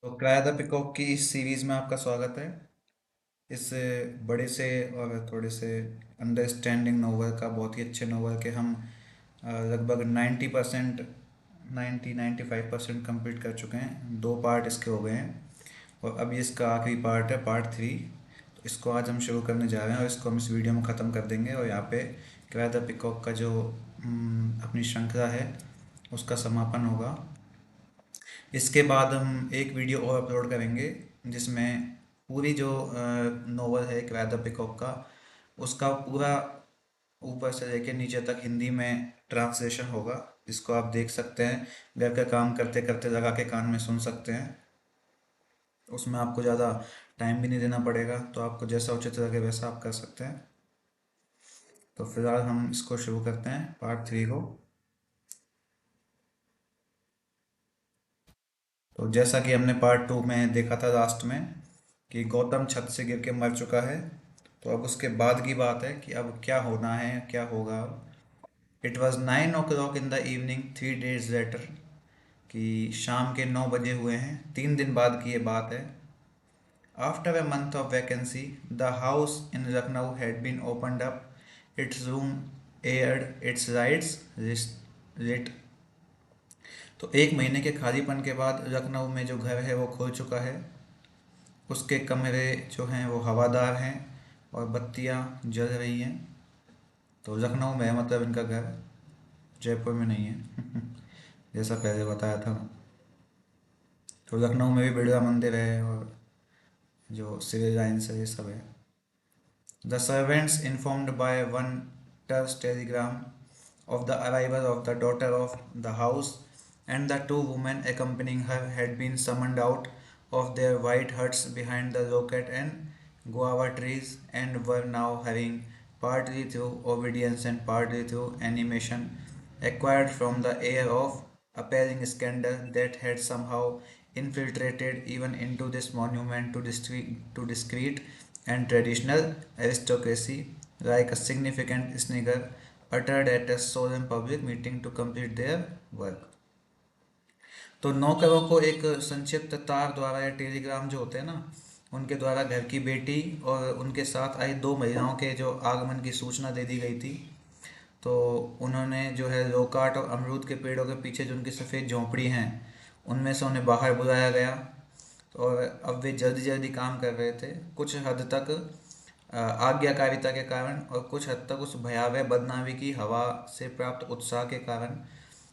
तो cry the peacock की इस सीरीज़ में आपका स्वागत है। इस बड़े से और थोड़े से अंडरस्टैंडिंग नोवेल का, बहुत ही अच्छे नोवेल के हम लगभग 90% 95% कंप्लीट कर चुके हैं। 2 पार्ट इसके हो गए हैं और अब ये इसका आखिरी पार्ट है, पार्ट 3। तो इसको आज हम शुरू करने जा रहे हैं और इसको हम इस वीडियो में ख़त्म कर देंगे और यहाँ पे क्राय द पिकॉक का जो अपनी श्रृंखला है उसका समापन होगा। इसके बाद हम एक वीडियो और अपलोड करेंगे जिसमें पूरी जो नोवेल है क्राय द पिकॉक का, उसका पूरा ऊपर से लेके नीचे तक हिंदी में ट्रांसलेशन होगा, जिसको आप देख सकते हैं, घर का काम करते करते लगा के कान में सुन सकते हैं। उसमें आपको ज़्यादा टाइम भी नहीं देना पड़ेगा, तो आपको जैसा उचित लगे वैसा आप कर सकते हैं। तो फिलहाल हम इसको शुरू करते हैं, पार्ट 3 को। तो जैसा कि हमने पार्ट 2 में देखा था लास्ट में कि गौतम छत से गिर के मर चुका है। तो अब उसके बाद की बात है कि अब क्या होना है, क्या होगा। It was 9 o'clock in the evening 3 days later, कि शाम के 9 बजे हुए हैं, 3 दिन बाद की ये बात है। After a month of vacancy, the house in Lucknow had been opened up, its room aired, its lights lit। तो 1 महीने के खालीपन के बाद लखनऊ में जो घर है वो खुल चुका है। उसके कमरे जो हैं वो हवादार हैं और बत्तियां जल रही हैं। तो लखनऊ में है, मतलब इनका घर जयपुर में नहीं है जैसा पहले बताया था। तो लखनऊ में भी बिरला मंदिर है और जो सिविल लाइन्स है ये सब है। The servants informed by one terse telegram of the arrival of the daughter of the house and the 2 women accompanying her had been summoned out of their white huts behind the loquat and guava trees and were now hurrying, partly through obedience and partly through animation acquired from the air of appalling scandal that had somehow infiltrated even into this monument to discreet and traditional aristocracy, like a significant snigger uttered at a solemn public meeting to complete their work। तो नौकरों को एक संक्षिप्त तार द्वारा या Telegram जो होते हैं ना, उनके द्वारा घर की बेटी और उनके साथ आई 2 महिलाओं के जो आगमन की सूचना दे दी गई थी। तो उन्होंने जो है लोकाट और अमरूद के पेड़ों के पीछे जो उनकी सफ़ेद झोंपड़ी हैं उनमें से उन्हें बाहर बुलाया गया। और अब वे जल्दी जल्दी काम कर रहे थे, कुछ हद तक आज्ञाकारिता के कारण और कुछ हद तक उस भयावह बदनामी की हवा से प्राप्त उत्साह के कारण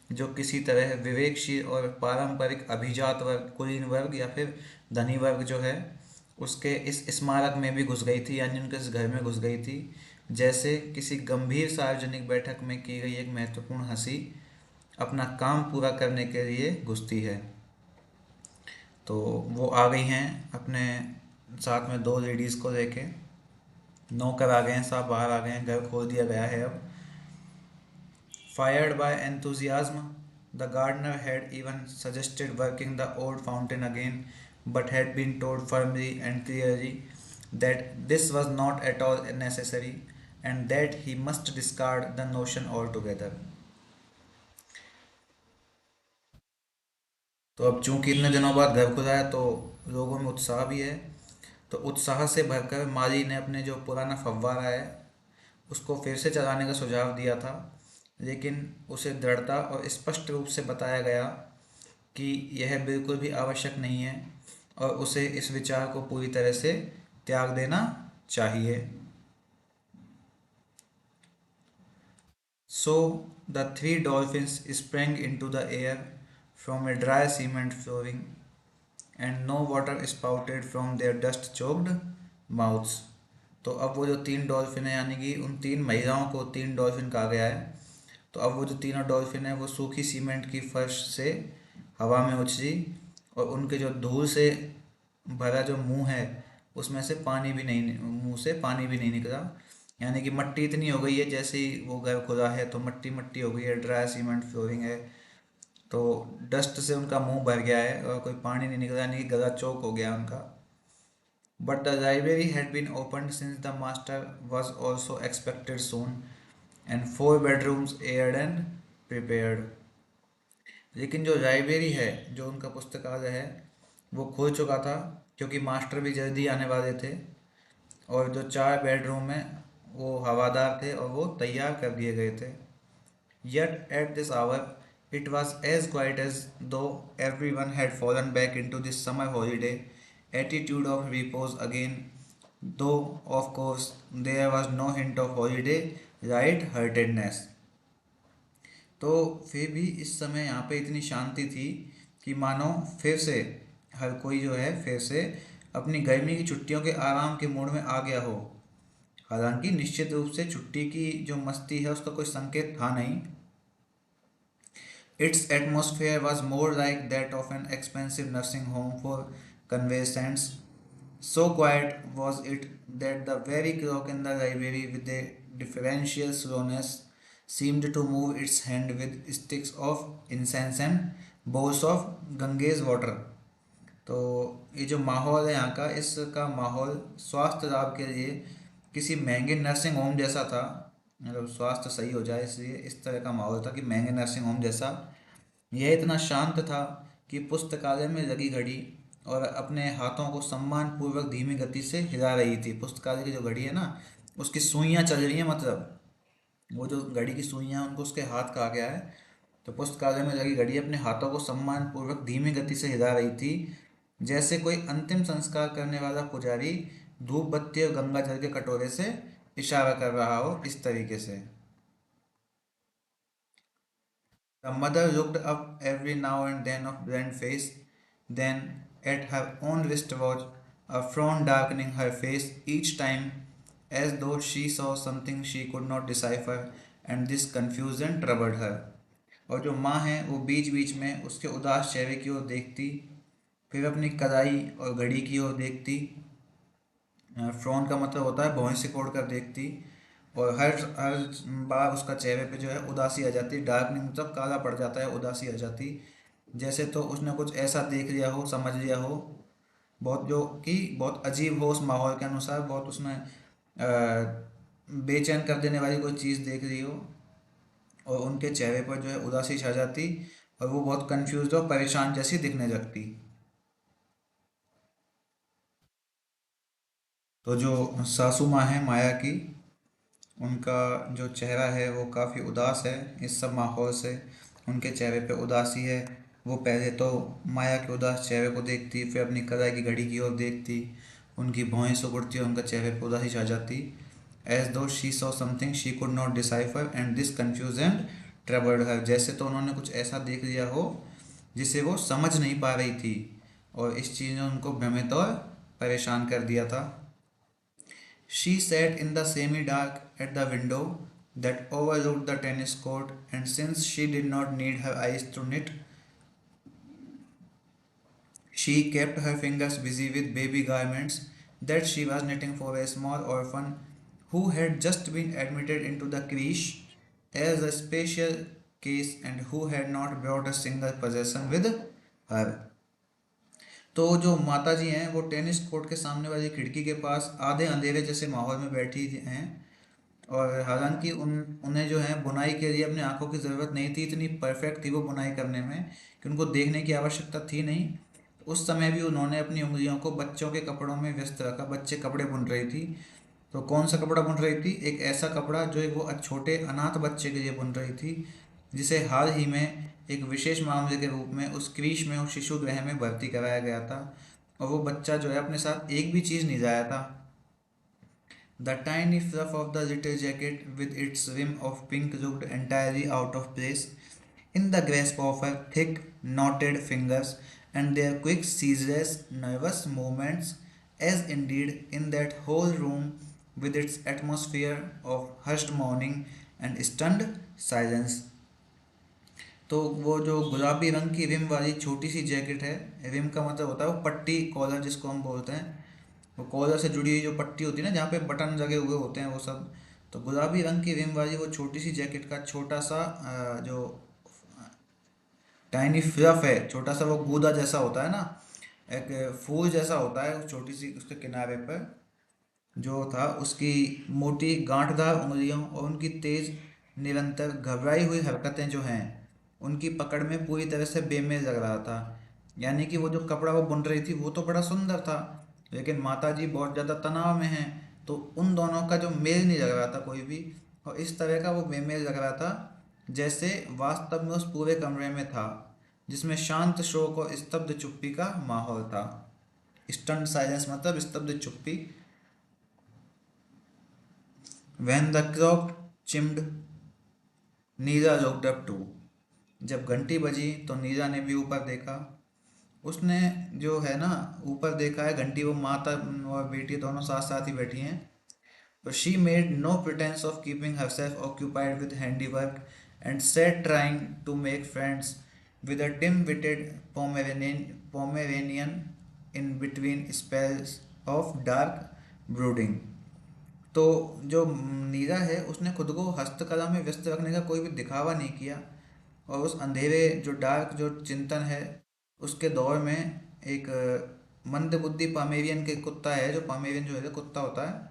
जो किसी तरह विवेकशील और पारंपरिक अभिजात वर्ग, कुलीन वर्ग या फिर धनी वर्ग जो है उसके इस स्मारक में भी घुस गई थी, यानी उनके इस घर में घुस गई थी। जैसे किसी गंभीर सार्वजनिक बैठक में की गई एक महत्वपूर्ण हंसी अपना काम पूरा करने के लिए घुसती है। तो वो आ गई हैं अपने साथ में 2 लेडीज़ को लेके। नौकर आ गए हैं, सब बाहर आ गए हैं, घर खोल दिया गया है अब। Fired by enthusiasm, the gardener had even suggested working the old fountain again, but had been told firmly and clearly that this was not at all necessary and that he must discard the notion altogether। तो अब चूंकि इतने दिनों बाद घर खुला है तो लोगों में उत्साह भी है। तो उत्साह से भरकर माली ने अपने जो पुराना फव्वारा है उसको फिर से चलाने का सुझाव दिया था, लेकिन उसे दृढ़ता और स्पष्ट रूप से बताया गया कि यह बिल्कुल भी आवश्यक नहीं है और उसे इस विचार को पूरी तरह से त्याग देना चाहिए। So the 3 dolphins sprang into the air from a dry cement flooring, and no water spouted from their dust-choked mouths। तो अब वो जो 3 डॉल्फिन है, यानी कि उन 3 महिलाओं को 3 डॉल्फिन कहा गया है। तो अब वो जो तीनों डॉल्फिन है वो सूखी सीमेंट की फर्श से हवा में उछली और उनके जो धूल से भरा जो मुंह है उसमें से पानी भी नहीं, मुंह से पानी भी नहीं निकला। यानी कि मट्टी इतनी हो गई है, जैसे ही वो घर खुला है तो मट्टी मट्टी हो गई है, ड्राई सीमेंट फ्लोरिंग है। तो डस्ट से उनका मुंह भर गया है और कोई पानी नहीं निकला, यानी कि गला चौक हो गया उनका। But the library had been opened since the master was also expected soon and 4 bedrooms aired and prepared। लेकिन जो लाइब्रेरी है, जो उनका पुस्तकालय है, वो खुल चुका था क्योंकि मास्टर भी जल्दी आने वाले थे, और जो 4 बेडरूम हैं वो हवादार थे और वो तैयार कर दिए गए थे। Yet at this hour it was as quiet as though everyone had fallen back into this summer holiday attitude of repose again, though of course there was no hint of holiday light-heartedness. तो फिर भी इस समय यहाँ पे इतनी शांति थी कि मानो फिर से हर कोई जो है फिर से अपनी गर्मी की छुट्टियों के आराम के मूड में आ गया हो। हालांकि निश्चित रूप से छुट्टी की जो मस्ती है उसका कोई संकेत था नहीं। Its atmosphere was more like that of an expensive nursing home for convalescents. So quiet was it that the very clock in the library, with a differential slowness, seemed to move its hand with sticks of incense and bowls of Ganges water. तो ये जो माहौल है यहाँ का, इसका माहौल स्वास्थ्य लाभ के लिए किसी महंगे नर्सिंग होम जैसा था। मतलब स्वास्थ्य सही हो जाए इसलिए इस तरह का माहौल था कि महंगे नर्सिंग होम जैसा। यह इतना शांत था कि पुस्तकालय में लगी घड़ी और अपने हाथों को सम्मानपूर्वक धीमी गति से हिला रही थी। पुस्तकालय की जो घड़ी है ना, उसकी सुइयां चल रही हैं, मतलब वो जो घड़ी की सुइयां उनको उसके हाथ कहा गया है। तो पुस्तकालय में लगी घड़ी अपने हाथों को सम्मानपूर्वक धीमी गति से हिला रही थी, जैसे कोई अंतिम संस्कार करने वाला पुजारी धूप बत्ती और गंगा जल के कटोरे से इशारा कर रहा हो, इस तरीके से। The mother looked up every now and then of bland face, then at her own wristwatch, a frown darkening her face each time, as though she saw something she could not decipher, and this confusion troubled her. और जो माँ है वो बीच बीच में उसके उदास चेहरे की ओर देखती, फिर अपनी कलाई और घड़ी की ओर देखती। फ्रॉन का मतलब होता है भौहें सिकोड़ कर देखती, और हर हर बार उसका चेहरे पे जो है उदासी आ जाती, डार्कनिंग मतलब काला पड़ जाता है, उदासी आ जाती, जैसे तो उसने कुछ ऐसा देख लिया हो, समझ लिया हो, बहुत जो कि बहुत अजीब हो, उस माहौल के अनुसार बहुत उसमें बेचैन कर देने वाली कोई चीज़ देख ली हो, और उनके चेहरे पर जो है उदासी छा जाती और वो बहुत कंफ्यूज और परेशान जैसी दिखने लगती। तो जो सासू माँ है माया की, उनका जो चेहरा है वो काफ़ी उदास है इस सब माहौल से। उनके चेहरे पे उदासी है। वो पहले तो माया के उदास चेहरे को देखती, फिर अपनी कलाई की घड़ी की ओर देखती, उनकी भौहें सिकुड़ती और उनका चेहरे पे उदासी छा जाती। As though she saw something she could not decipher and this confusion troubled her, जैसे तो उन्होंने कुछ ऐसा देख लिया हो जिसे वो समझ नहीं पा रही थी, और इस चीज़ ने उनको भ्रमित और परेशान कर दिया था। She sat in the semi-dark at the window that overlooked the tennis court, and since she did not need her eyes to knit, she kept her fingers busy with baby garments that she was knitting for a small orphan who had just been admitted into the creche as a special case and who had not brought a single possession with her. तो जो माता जी हैं वो tennis court के सामने वाली खिड़की के पास आधे अंधेरे जैसे माहौल में बैठी हैं, और हालांकि उन्हें जो है बुनाई के लिए अपनी आंखों की ज़रूरत नहीं थी, इतनी परफेक्ट थी वो बुनाई करने में कि उनको देखने की आवश्यकता थी नहीं। उस समय भी उन्होंने अपनी उंगलियों को बच्चों के कपड़ों में व्यस्त रखा। बच्चे कपड़े बुन रही थी। तो कौन सा कपड़ा बुन रही थी? एक ऐसा कपड़ा जो एक वो छोटे अनाथ बच्चे के लिए बुन रही थी, जिसे हाल ही में एक विशेष मामले के रूप में उस क्रीश में, उस शिशु गृह में भर्ती कराया गया था, और वो बच्चा जो है अपने साथ एक भी चीज़ नहीं लाया था। The tiny fluff of the little jacket with its rim of pink looked entirely out of place in the grasp of her thick, knotted fingers and their quick, ceaseless, nervous movements, as indeed in that whole room with its atmosphere of hushed mourning and stunned silence. तो वो जो गुलाबी रंग की rim वाली छोटी सी jacket है, rim का मतलब होता है वो पट्टी, कॉलर जिसको हम बोलते हैं, वो कॉलर से जुड़ी हुई जो पट्टी होती है ना, जहाँ पे बटन लगे हुए होते हैं वो सब। तो गुलाबी रंग की रिम वाली वो छोटी सी जैकेट का छोटा सा जो टाइनी फ्लफ है, छोटा सा वो गूदा जैसा होता है ना, एक फूल जैसा होता है, उस छोटी सी उसके किनारे पर जो था, उसकी मोटी गांठदार उंगलियों और उनकी तेज निरंतर घबराई हुई हरकतें जो हैं, उनकी पकड़ में पूरी तरह से बेमेल लग रहा था। यानी कि वो जो कपड़ा वो बुन रही थी वो तो बड़ा सुंदर था, लेकिन माता जी बहुत ज़्यादा तनाव में हैं, तो उन दोनों का जो मेल नहीं लग रहा था कोई भी। और इस तरह का वो बेमेल लग रहा था जैसे वास्तव में उस पूरे कमरे में था, जिसमें शांत शोक और स्तब्ध चुप्पी का माहौल था। स्टन्ड साइलेंस मतलब स्तब्ध चुप्पी। When the clock chimed Neera looked up too। जब घंटी बजी तो नीरा ने भी ऊपर देखा। उसने जो है ना ऊपर देखा है घंटी, वो माता और बेटी दोनों साथ साथ ही बैठी हैं। तो she made no pretence of keeping herself occupied with handiwork and sat trying to make friends with a dim witted Pomeranian in between spells of dark brooding. तो जो नीरा है उसने खुद को हस्तकला में व्यस्त रखने का कोई भी दिखावा नहीं किया, और उस अंधेरे जो डार्क जो चिंतन है उसके दौर में एक मंदबुद्धि पामेरियन के कुत्ता है, जो पामेरियन जो है कुत्ता होता है,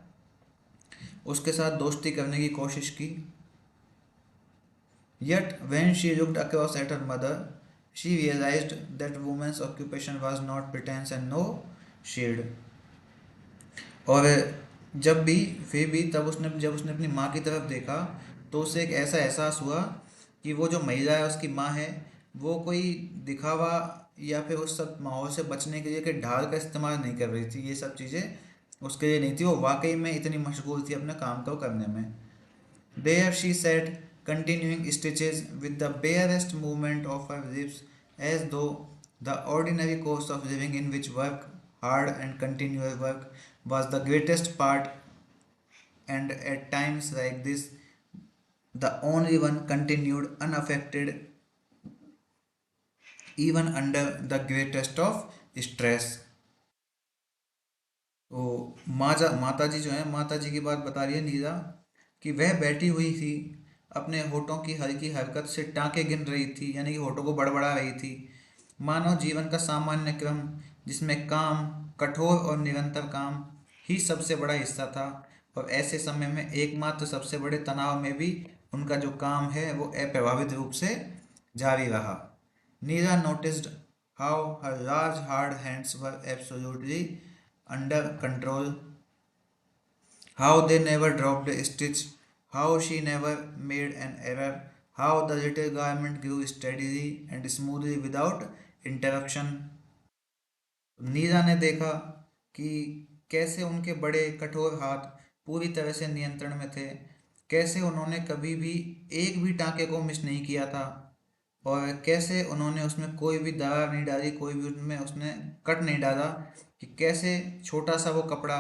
उसके साथ दोस्ती करने की कोशिश की। Yet, when she looked across at her mother, she realized that woman's occupation was not pretense and no shade। और जब भी फिर भी तब उसने जब उसने अपनी माँ की तरफ देखा तो उसे एक ऐसा एहसास हुआ कि वो जो महिला है उसकी माँ है, वो कोई दिखावा या फिर उस सब माहौल से बचने के लिए कि ढाल का इस्तेमाल नहीं कर रही थी। ये सब चीज़ें उसके लिए नहीं थी, वो वाकई में इतनी मशगूल थी अपने काम को करने में। There she sat, continuing stitches with the barest movement of her lips, as though the ordinary course of living in which work, hard and continual work, was the greatest part, and at times like this, the only one continued unaffected even under the greatest of stress। तो माता जी जो है, माता जी की बात बता रही है नीरा, कि वह बैठी हुई थी, अपने होठों की हल्की हरकत से टाँके गिन रही थी, यानी कि होठों को बड़बड़ा रही थी। मानव जीवन का सामान्य क्रम, जिसमें काम, कठोर और निरंतर काम ही सबसे बड़ा हिस्सा था, और ऐसे समय में एकमात्र सबसे बड़े तनाव में भी उनका जो काम है वो अप्रभावित रूप से जारी रहा। नीरा noticed how her large hard hands were absolutely under control, how they never dropped a stitch, how she never made an error, how the little garment grew steadily and smoothly without interruption। नीरा ने देखा कि कैसे उनके बड़े कठोर हाथ पूरी तरह से नियंत्रण में थे, कैसे उन्होंने कभी भी एक भी टाँके को मिस नहीं किया था, और कैसे उन्होंने उसमें कोई भी दरार नहीं डाली, कोई भी उसमें उसने कट नहीं डाला, कि कैसे छोटा सा वो कपड़ा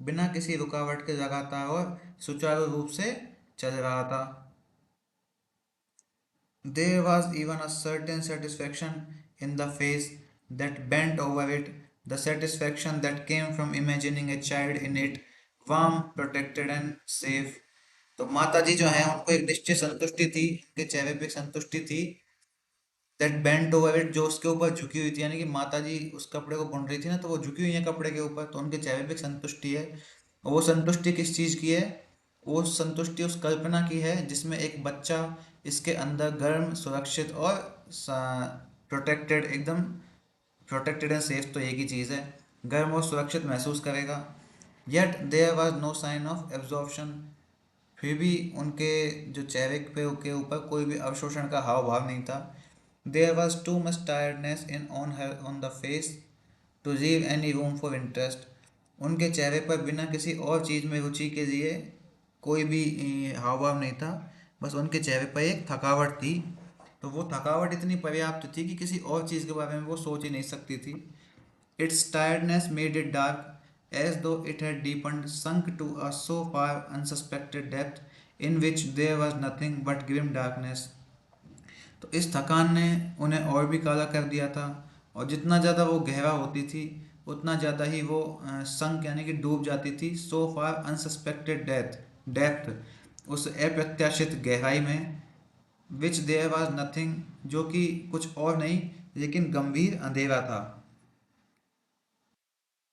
बिना किसी रुकावट के लगातार और सुचारू रूप से चल रहा था। There was even a certain satisfaction in the face that bent over it, the satisfaction that came from imagining a child in it, warm, protected and safe। तो माता जी जो है उनको एक निश्चित संतुष्टि थी, उनके चेहरे पे एक संतुष्टि थी, दैट बेंट ओवर इट, जो उसके ऊपर झुकी हुई थी, यानी कि माता जी उस कपड़े को बुन रही थी ना, तो वो झुकी हुई है कपड़े के ऊपर, तो उनके चेहरे पे एक संतुष्टि है। और वो संतुष्टि किस चीज़ की है? वो संतुष्टि उस कल्पना की है जिसमें एक बच्चा इसके अंदर गर्म, सुरक्षित और प्रोटेक्टेड, एकदम प्रोटेक्टेड एंड सेफ, तो एक ही चीज़ है, गर्म और सुरक्षित महसूस करेगा। Yet there was no sign of absorption. फिर भी उनके जो चेहरे पे के ऊपर कोई भी अवशोषण का हाव भाव नहीं था। There was too much tiredness in on her on the face to leave any room for interest. उनके चेहरे पर बिना किसी और चीज़ में रुचि के लिए कोई भी हाव भाव नहीं था, बस उनके चेहरे पर एक थकावट थी। तो वो थकावट इतनी पर्याप्त थी कि किसी और चीज़ के बारे में वो सोच ही नहीं सकती थी। Its tiredness made it dark, as though it had deepened, sunk to a so far unsuspected depth in which there was nothing but grim darkness। तो इस थकान ने उन्हें और भी काला कर दिया था, और जितना ज़्यादा वो गहरा होती थी उतना ज़्यादा ही वो संक यानी कि डूब जाती थी, सो फार अनसस्पेक्टेड डेप्थ, उस अप्रत्याशित गहराई में, विच देयर वाज नथिंग, जो कि कुछ और नहीं लेकिन गंभीर अंधेरा था।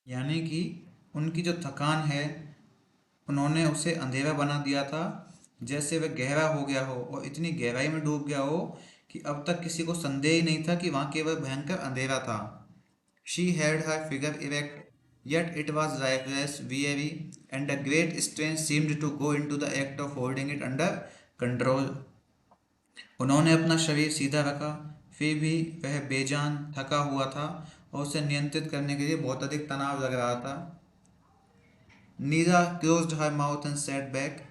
यानी कि उनकी जो थकान है उन्होंने उसे अंधेरा बना दिया था, जैसे वह गहरा हो गया हो और इतनी गहराई में डूब गया हो कि अब तक किसी को संदेह ही नहीं था कि वहां केवल भयंकर अंधेरा था। She had her figure erect, yet it was lifeless, weary, and a great strength seemed to go into the act of holding it under control. उन्होंने अपना शरीर सीधा रखा, फिर भी वह बेजान थका हुआ था और उसे नियंत्रित करने के लिए बहुत अधिक तनाव लग रहा था। Nira closed her mouth and sat back,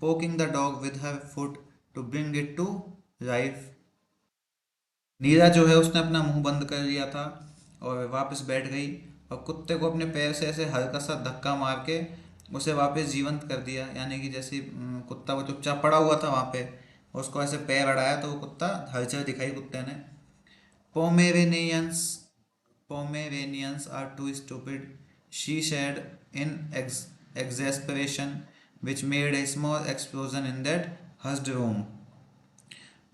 poking the dog with her foot to bring it to life. नीरा जो है उसने अपना मुंह बंद कर लिया था और वापस बैठ गई और कुत्ते को अपने पैर से ऐसे हल्का सा धक्का मार के उसे वापस जीवंत कर दिया। यानी कि जैसे कुत्ता वो चुपचाप पड़ा हुआ था वहां पे, उसको ऐसे पैर अड़ाया तो वो कुत्ता हलचल दिखाई कुत्ते ने। पोमेरेनियंस Pomeranians are too stupid, she said in exasperation, which made a small explosion in that hushed room.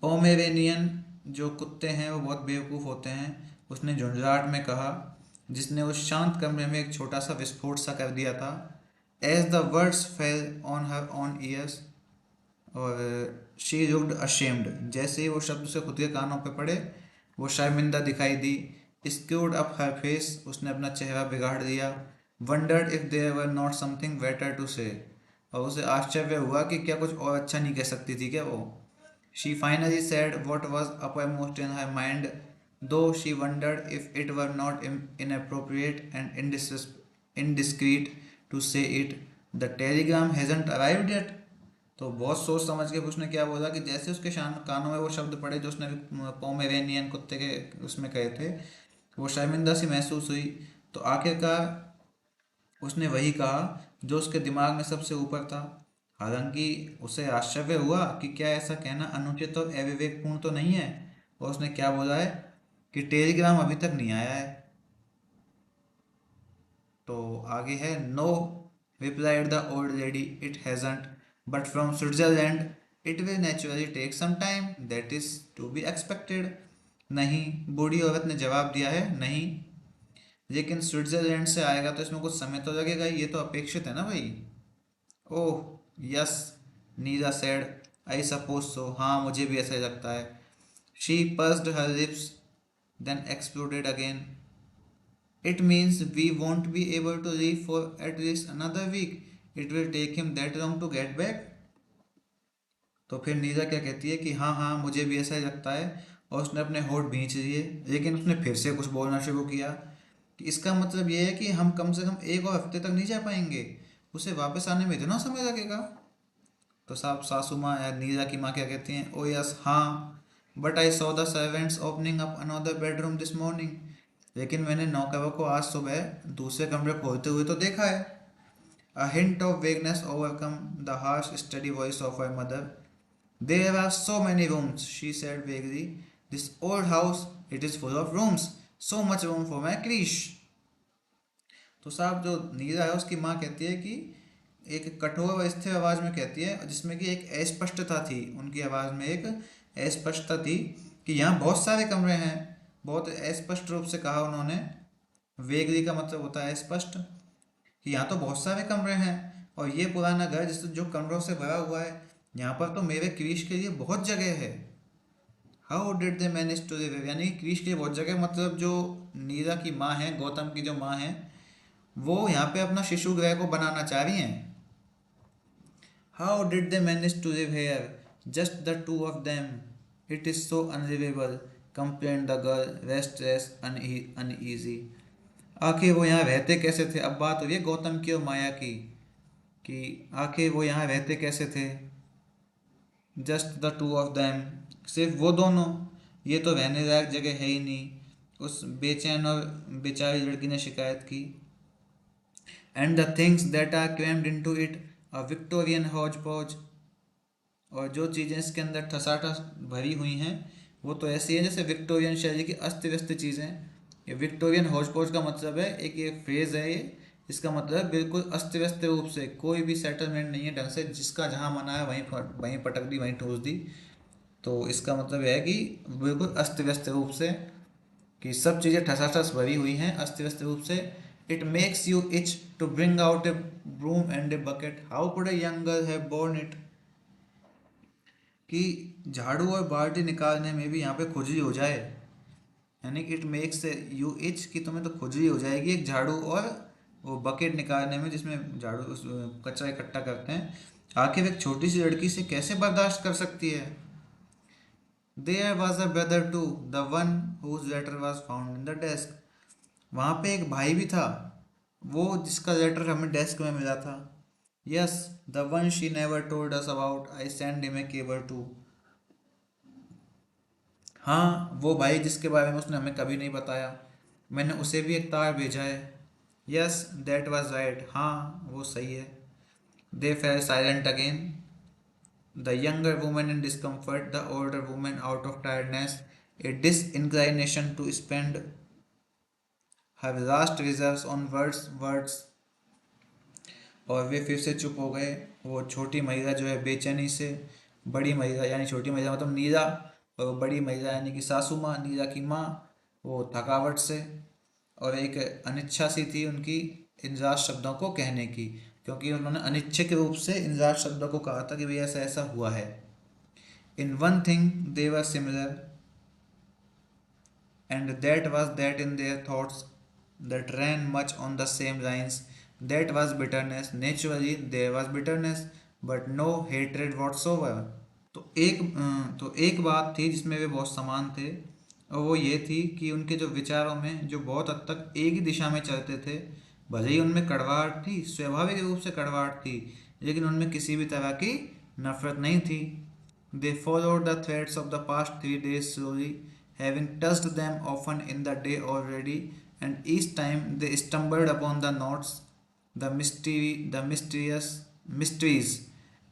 Pomeranian जो कुत्ते हैं वो बहुत बेवकूफ़ होते हैं, उसने झुंझलाहट में कहा, जिसने उस शांत कमरे में एक छोटा सा विस्फोट सा कर दिया था। As the words fell on her on ears, और शी लुक्ड अशेम्ड, जैसे ही वो शब्द से खुद के कानों पे पड़े वो शर्मिंदा दिखाई दी। स्क्रूड अप हर फेस, उसने अपना चेहरा बिगाड़ दिया। Wondered if there were not something better to say, और उसे आश्चर्य हुआ कि क्या कुछ और अच्छा नहीं कह सकती थी क्या वो। She finally said what was uppermost in her mind, though she wondered if it were not inappropriate and indiscreet to say it, the telegram hasn't arrived yet. तो बहुत सोच समझ के उसने क्या बोला कि जैसे उसके शान कानों में वो शब्द पड़े जो उसने पोमेरेनियन कुत्ते के उसमें कहे थे, वो शर्मिंदा सी महसूस हुई। तो आखिरकार उसने वही कहा जो उसके दिमाग में सबसे ऊपर था। हालांकि उसे आश्चर्य हुआ कि क्या ऐसा कहना अनुचित और अविवेकपूर्ण तो नहीं है, और उसने क्या बोला है कि टेलीग्राम अभी तक नहीं आया है। तो आगे है, no replied the old lady, it hasn't, but from Switzerland it will naturally take some time, that is to be expected. नहीं, बूढ़ी औरत ने जवाब दिया है, नहीं, लेकिन स्विट्जरलैंड से आएगा तो इसमें कुछ समय तो लगेगा, ये तो अपेक्षित है ना भाई। Oh yes, Neera said, I suppose so, हाँ मुझे भी ऐसा ही लगता है। She pursed her lips, then exploded again, it means we won't be able to leave for at least another week. It will take him that long to get back. तो फिर नीरा क्या कहती है कि हाँ हाँ मुझे भी ऐसा ही लगता है, और उसने अपने होठ भींच लिए, लेकिन उसने फिर से कुछ बोलना शुरू किया कि इसका मतलब ये है कि हम कम से कम एक और हफ्ते तक नहीं जा पाएंगे, उसे वापस आने में इतना समय लगेगा। तो साहब सासू माँ या नीरा की माँ क्या कहती हैं, ओ यस हाँ, but I saw the servants opening up another bedroom this morning, लेकिन मैंने नौकरों को आज सुबह दूसरे कमरे खोलते हुए तो देखा है। A hint of vagueness overcome the harsh sturdy voice of her mother, there are so many rooms, she said vaguely, this old house, it is full of rooms, so much room for my creche. तो साहब जो नीरा है उसकी माँ कहती है कि एक कठोर व स्थिर आवाज में कहती है, जिसमें कि एक अस्पष्टता थी, उनकी आवाज में एक अस्पष्टता थी कि यहाँ बहुत सारे कमरे हैं। बहुत स्पष्ट रूप से कहा उन्होंने। वेगली का मतलब होता है स्पष्ट, कि यहाँ तो बहुत सारे कमरे हैं और ये पुराना घर जिस जो कमरों से भरा हुआ है, यहाँ पर तो मेरे क्रीश के लिए बहुत जगह है। How did they manage to live, यानी क्रीश के लिए बहुत जगह, मतलब जो नीरा की माँ है, गौतम की जो माँ है, वो यहाँ पे अपना शिशु गृह को बनाना चाह रही हैं। How did they manage to live here, just the two of them, it is so unliveable, complain the girl, restless uneasy. आखिर वो यहाँ रहते कैसे थे। अब बात हुई है गौतम की और माया की, कि आखिर वो यहाँ रहते कैसे थे। Just the two of them, सिर्फ वो दोनों, ये तो रहने लायक जगह है ही नहीं, उस बेचैन और बेचारी लड़की ने शिकायत की। And the things that are crammed into it a Victorian hodge podge, और जो चीज़ें इसके अंदर ठसाठस भरी हुई हैं वो तो ऐसी है जैसे विक्टोरियन शैली की अस्त व्यस्त चीज़ें। ये विक्टोरियन हौज पौज का मतलब है, एक ये फ्रेज है ये, इसका मतलब बिल्कुल अस्त व्यस्त रूप से, कोई भी सेटलमेंट नहीं है ढंग से, जिसका जहाँ मना है वहीं वहीं पटक दी, वहीं ठूस दी। तो इसका मतलब यह है कि बिल्कुल अस्त व्यस्त रूप से, कि सब चीज़ें ठसाठस भरी हुई हैं अस्त व्यस्त रूप से। It makes you itch to bring out a broom and a bucket, how could a young girl have borne it. कि झाड़ू और बाल्टी निकालने में भी यहाँ पे खुजली हो जाए, यानी कि इट मेक्स यू इच, कि तुम्हें तो खुजली हो जाएगी एक झाड़ू और वो बकेट निकालने में जिसमें झाड़ू कचरा इकट्ठा करते हैं, आखिर एक छोटी सी लड़की से कैसे बर्दाश्त कर सकती है। There was a brother too, the one whose letter was found in the desk. वहाँ पे एक भाई भी था, वो जिसका लेटर हमें डेस्क में मिला था। Yes, the one she never told us about, I send him a cable too. हाँ, वो भाई जिसके बारे में उसने हमें कभी नहीं बताया, मैंने उसे भी एक तार भेजा है। यस, दैट वाज राइट, हाँ वो सही है। They fell silent again, the younger woman in discomfort, the older woman out of tiredness, a disinclination to spend her last reserves on words। और वे फिर से चुप हो गए। वो छोटी महिला जो है बेचैनी से, बड़ी महिला यानी छोटी महिला मतलब नीला, और वो बड़ी महिला यानी कि सासू माँ, नीला की माँ, वो थकावट से और एक अनिच्छा सी थी उनकी इन लास्ट शब्दों को कहने की, क्योंकि उन्होंने अनिच्छित रूप से इन लास्ट शब्दों को कहा था कि भाई ऐसा ऐसा हुआ है। In one thing they were similar, and that was that in their thoughts that ran much on the same lines, that was bitterness. Naturally there was bitterness, but no hatred whatsoever। तो एक बात थी जिसमें वे बहुत समान थे, और वो ये थी कि उनके जो विचारों में जो बहुत हद तक एक ही दिशा में चलते थे, भले ही उनमें कड़वाहट थी, स्वाभाविक रूप से कड़वाहट थी, लेकिन उनमें किसी भी तरह की नफरत नहीं थी। They followed the threads of the past 3 days slowly, having touched them often in the day already, and each time they stumbled upon the knots, the mysterious mysteries,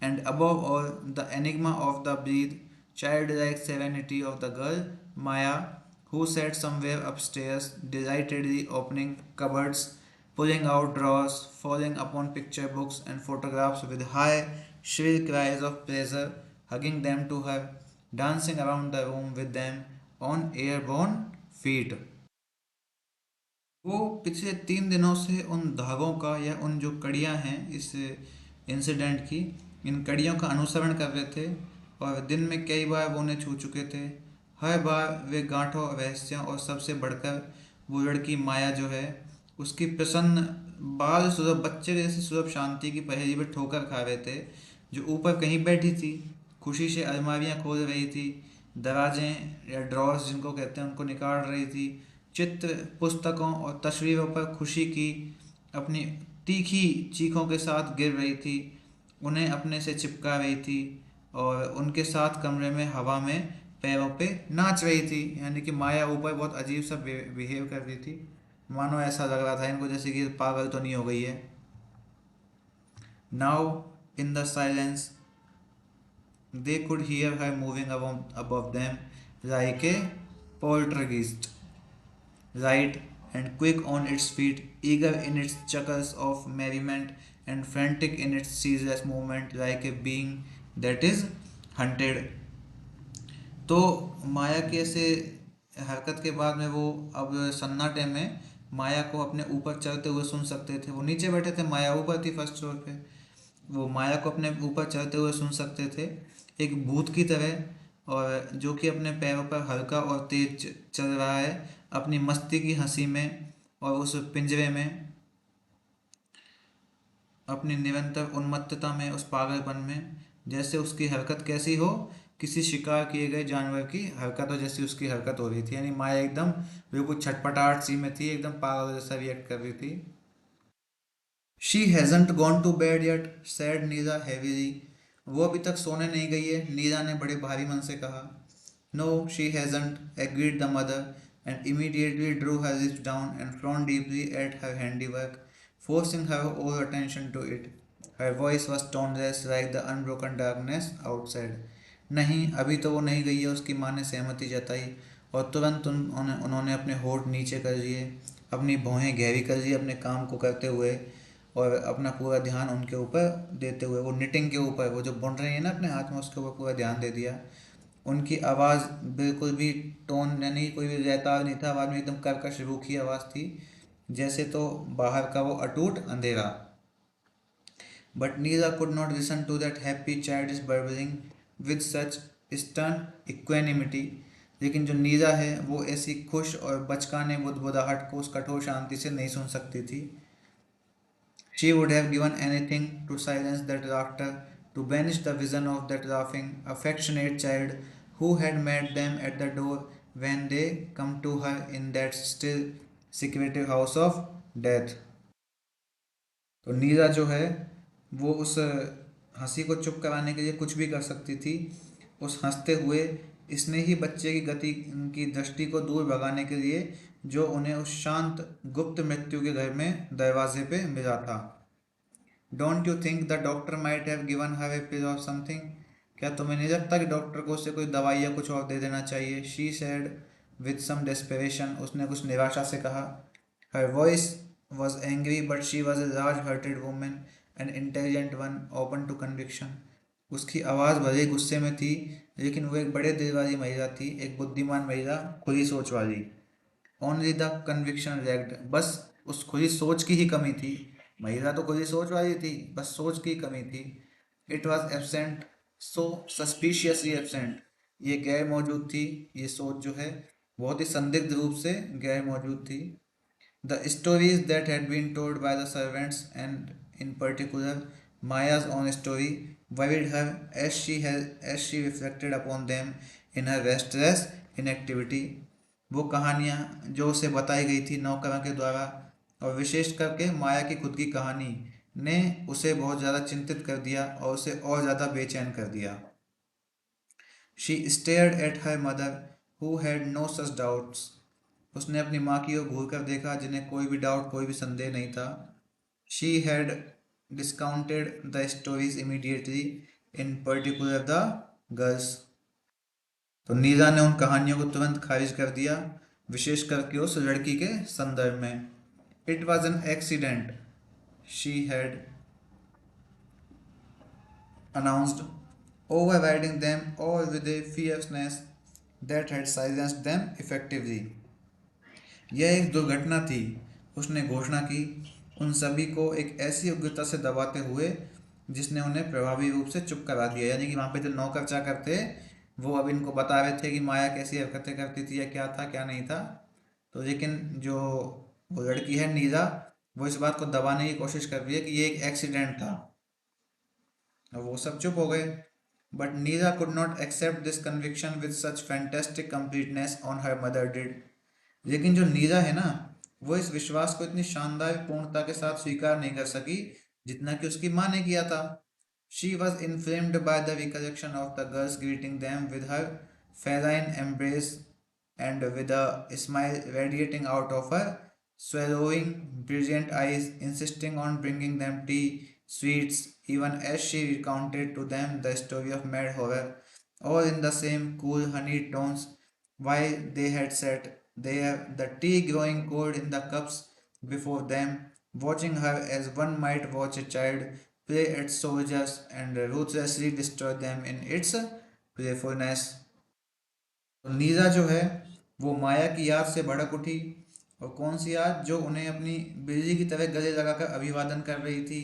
and above all, the enigma of the breathe, childlike serenity of the girl, Maya, who sat somewhere upstairs, delightedly opening cupboards, pulling out drawers, falling upon picture books and photographs with high, shrill cries of pleasure, hugging them to her, dancing around the room with them on airborne feet। वो पिछले 3 दिनों से उन धागों का या उन जो कड़ियाँ हैं इस इंसिडेंट की, इन कड़ियों का अनुसरण कर रहे थे, और दिन में कई बार वो उन्हें छू चुके थे। हर बार वे गांठों रहस्यों और सबसे बढ़कर वो लड़की माया जो है उसकी प्रसन्न बाल सुलभ बच्चे जैसी सुलभ शांति की पहेली पर ठोकर खा रहे थे, जो ऊपर कहीं बैठी थी, खुशी से अलमारियां खोल रही थी, दराजें या ड्रॉर्स जिनको कहते हैं उनको निकाल रही थी, चित्र पुस्तकों और तस्वीरों पर खुशी की अपनी तीखी चीखों के साथ गिर रही थी, उन्हें अपने से चिपका रही थी, और उनके साथ कमरे में हवा में पैरों पे नाच रही थी। यानी कि माया ऊपर बहुत अजीब सा बिहेव कर रही थी, मानो ऐसा लग रहा था इनको जैसे कि पागल तो नहीं हो गई है। Now in the silence they could hear her moving above them like a poltergeist, light and quick on its feet, eager in its chuckles of merriment, and frantic in its ceaseless movement, like a being that is hunted। तो माया के ऐसे हरकत के बाद में वो अब सन्नाटे में माया को अपने ऊपर चढ़ते हुए सुन सकते थे। वो नीचे बैठे थे, माया ऊपर थी फर्स्ट फ्लोर पे, वो माया को अपने ऊपर चढ़ते हुए सुन सकते थे, एक भूत की तरह, और जो कि अपने पैरों पर हल्का और तेज चल रहा है अपनी मस्ती की हंसी में, और उस पिंजरे में अपनी निरंतर उन्मत्तता में, उस पागलपन में, जैसे उसकी हरकत कैसी हो, किसी शिकार किए गए जानवर की हरकत हो जैसी उसकी हरकत हो रही थी। यानी माया एकदम बिल्कुल छटपटाहट सी में थी, एकदम पागल जैसा रिएक्ट कर रही थी। She hasn't gone to bed yet, said Neela heavily. वो अभी तक सोने नहीं गई है, नीला ने बड़े भारी मन से कहा। No she hasn't, agreed the mother, and immediately drew her lips down and frown deeply at her handiwork, forcing her all attention to it. Her voice was toneless like the unbroken darkness outside. नहीं, अभी तो वो नहीं गई है, उसकी माँ ने सहमति जताई, और तुरंत उन्होंने अपने होठ नीचे कर लिए, अपनी भौहें गहरी कर ली अपने काम को करते हुए, और अपना पूरा ध्यान उनके ऊपर देते हुए, वो निटिंग के ऊपर, वो जो बुन रही है ना अपने हाथ में, उसके ऊपर पूरा ध्यान दे दिया। उनकी आवाज़ बिल्कुल भी टोन यानी कोई भी लहतार नहीं था, आवाज़ में एकदम कर्कश रूखी आवाज़ थी, जैसे तो बाहर का वो अटूट अंधेरा। But Neela could not listen to that happy childish burbling, with such stern equanimity, लेकिन जो नीरा है वो ऐसी खुश और बचकाने बुदबुदाहट को उस कठोर शांति से नहीं सुन सकती थी। She would have given anything to silence that laughter, to banish the vision of that laughing, affectionate child who had met them at the door when they come to her in that still, secretive house of death. तो नीरा जो है वो उस हंसी को चुप कराने के लिए कुछ भी कर सकती थी। उस हंसते हुए इसने ही बच्चे की गति की दृष्टि को दूर भगाने के लिए जो उन्हें उस शांत गुप्त मृत्यु के घर में दरवाजे पे मिला था। Don't you think the doctor might have given her A pill of something, क्या तुम्हें नहीं लगता कि डॉक्टर को उसे कोई दवाई या कुछ और दे देना चाहिए? She said with some desperation, उसने कुछ निराशा से कहा। Her voice was angry but she was a large hearted woman, an intelligent one, open to conviction. उसकी आवाज़ भले ही गुस्से में थी लेकिन वो एक बड़े दिल वाली महिला थी, एक बुद्धिमान महिला, खुली सोच वाली। ओनली द कन्विक्शन लैक्ड, बस उस खुली सोच की ही कमी थी। महिला तो खुली सोच वाली थी, बस सोच की कमी थी। It was absent, so suspiciously absent, ये गैर मौजूद थी। ये सोच जो है बहुत ही संदिग्ध रूप से गैर मौजूद थी। The stories that had been told by the servants and in particular Maya's own story worried her as she reflected upon them in her restless inactivity. वो कहानियाँ जो उसे बताई गई थी नौकरों के द्वारा, और विशेष करके माया की खुद की कहानी ने उसे बहुत ज़्यादा चिंतित कर दिया और उसे और ज़्यादा बेचैन कर दिया। She stared at her mother who had no such doubts, उसने अपनी माँ की ओर घूर कर देखा जिन्हें कोई भी डाउट, कोई भी संदेह नहीं था। She had discounted the stories immediately, in particular the girls, तो नीरा ने उन कहानियों को तुरंत खारिज कर दिया, विशेष करके उस लड़की के संदर्भ में। It was an accident, she had announced, overriding them all with a fierceness that had silenced them effectively. यह एक दुर्घटना थी, उसने घोषणा की, उन सभी को एक ऐसी उग्रता से दबाते हुए जिसने उन्हें प्रभावी रूप से चुप करा दिया। यानी कि वहाँ पे जो नौकर चाकर थे वो अब इनको बता रहे थे कि माया कैसी हरकतें करती थी या क्या था क्या नहीं था। तो लेकिन जो वो लड़की है नीरा, वो इस बात को दबाने की कोशिश कर रही है कि ये एक एक्सीडेंट था। अब वो सब चुप हो गए। But Neera could not accept this conviction with such fantastic completeness on her mother did, लेकिन जो नीरा है ना वो इस विश्वास को इतनी शानदार पूर्णता के साथ स्वीकार नहीं कर सकी जितना कि उसकी माँ ने किया था। She was inflamed by the recollection of the girl's greeting them with her feline embrace and with a smile radiating out of her swallowing brilliant eyes, insisting on bringing them tea, sweets, even as she recounted to them the story of mad horror, all in the same cool, honeyed tones, while they had sat there, the tea growing cold in the cups before them, watching her as one might watch a child play at soldiers and ruthlessly destroy them in its playfulness. तो नीरा जो है वो माया की याद से भड़क उठी, और कौन सी याद? जो उन्हें अपनी बिजली की तरह गले लगाकर अभिवादन कर रही थी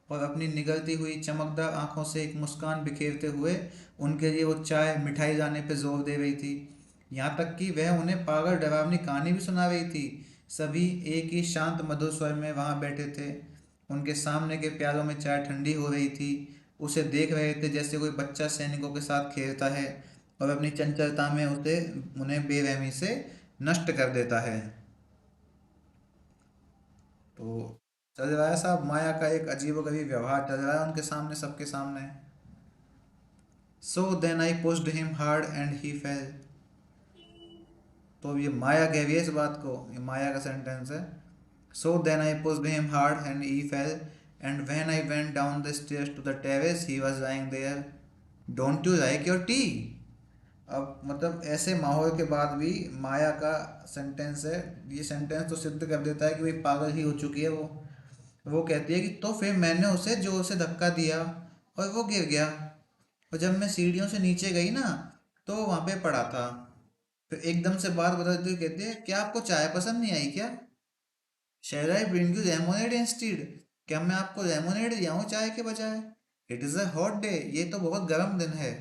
और अपनी निगलती हुई चमकदार आंखों से एक मुस्कान बिखेरते हुए उनके लिए वो चाय मिठाई लाने पे जोर दे रही थी। यहाँ तक कि वह उन्हें पागल डरावनी कहानी भी सुना रही थी। सभी एक ही शांत मधुर स्वर में वहाँ बैठे थे, उनके सामने के प्यालों में चाय ठंडी हो रही थी, उसे देख रहे थे जैसे कोई बच्चा सैनिकों के साथ खेलता है और अपनी चंचलता में उसे उन्हें बेरहमी से नष्ट कर देता है। तो चल रहा है साहब, माया का एक अजीबोगरीब व्यवहार चल रहा है उनके सामने, सबके सामने। So then I pushed him hard and he fell, तो अब ये माया कह रही है इस बात को, ये माया का सेंटेंस है। So then I pushed him hard and he fell, and when I went down the stairs to the terrace he was lying there. Don't you like your tea? अब मतलब ऐसे माहौल के बाद भी माया का सेंटेंस है, ये सेंटेंस तो सिद्ध कर देता है कि भाई पागल ही हो चुकी है वो कहती है कि तो फिर मैंने उसे जोर से धक्का दिया और वो गिर गया, और जब मैं सीढ़ियों से नीचे गई ना तो वो वहाँ पे पड़ा था। फिर एकदम से बात बदलते हुए कहती है, क्या आपको चाय पसंद नहीं आई क्या? Shall I bring you lemonade instead, क्या मैं आपको लेमोनेड ले आऊँ चाय के बजाय? It is a hot day, ये तो बहुत गर्म दिन है।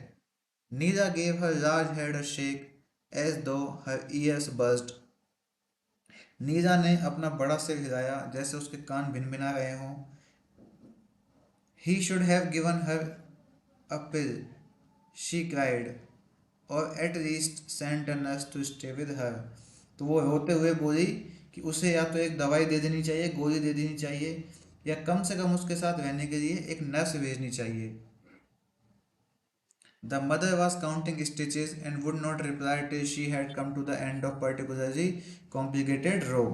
Neera gave her large head a shake as though her ears buzzed. नीरा ने अपना बड़ा सिर हिलाया जैसे उसके कान भिनभिना रहे हों. He should have given her a pill, she cried, or at least sent a nurse to stay with her. तो वो रोते हुए बोली कि उसे या तो एक दवाई दे देनी चाहिए, गोली दे देनी चाहिए, या कम से कम उसके साथ रहने के लिए एक नर्स भेजनी चाहिए. The mother was counting stitches and would not reply till she had come to the end of particularly complicated row.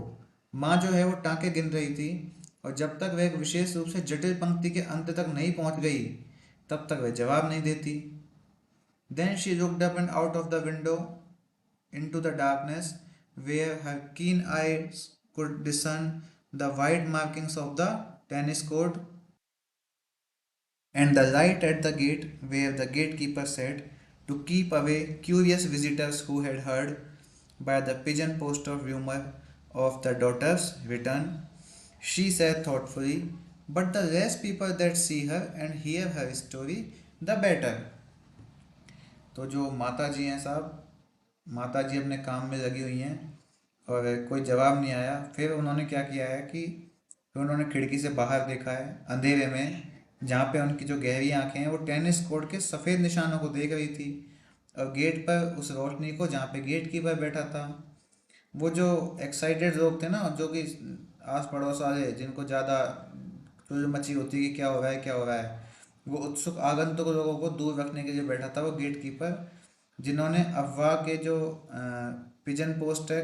माँ जो है वो टाँके गिन रही थी, और जब तक वह एक विशेष रूप से जटिल पंक्ति के अंत तक नहीं पहुंच गई तब तक वह जवाब नहीं देती. Then she looked up and out of the window into the darkness, where her keen eyes could discern the white markings of the tennis court and the light at the gate where the gatekeeper sat to keep away curious visitors who had heard by the pigeon post of rumor of the daughter's return. She said thoughtfully, "But the less people that see her and hear her story, the better." तो जो माता जी हैं साहब, माता जी अपने काम में लगी हुई हैं और कोई जवाब नहीं आया. फिर उन्होंने क्या किया है कि फिर उन्होंने खिड़की से बाहर देखा है अंधेरे में, जहाँ पे उनकी जो गहरी आंखें हैं वो टेनिस कोर्ट के सफ़ेद निशानों को देख रही थी, और गेट पर उस रोशनी को जहाँ पे गेट कीपर बैठा था. वो जो एक्साइटेड लोग थे ना, जो कि आस पड़ोस वाले, जिनको ज़्यादा तुल मची होती कि क्या हो रहा है क्या हो रहा है, वो उत्सुक आगंतुक लोगों को दूर रखने के लिए बैठा था वो गेट कीपर, जिन्होंने अफवाह के जो पिजन पोस्ट है,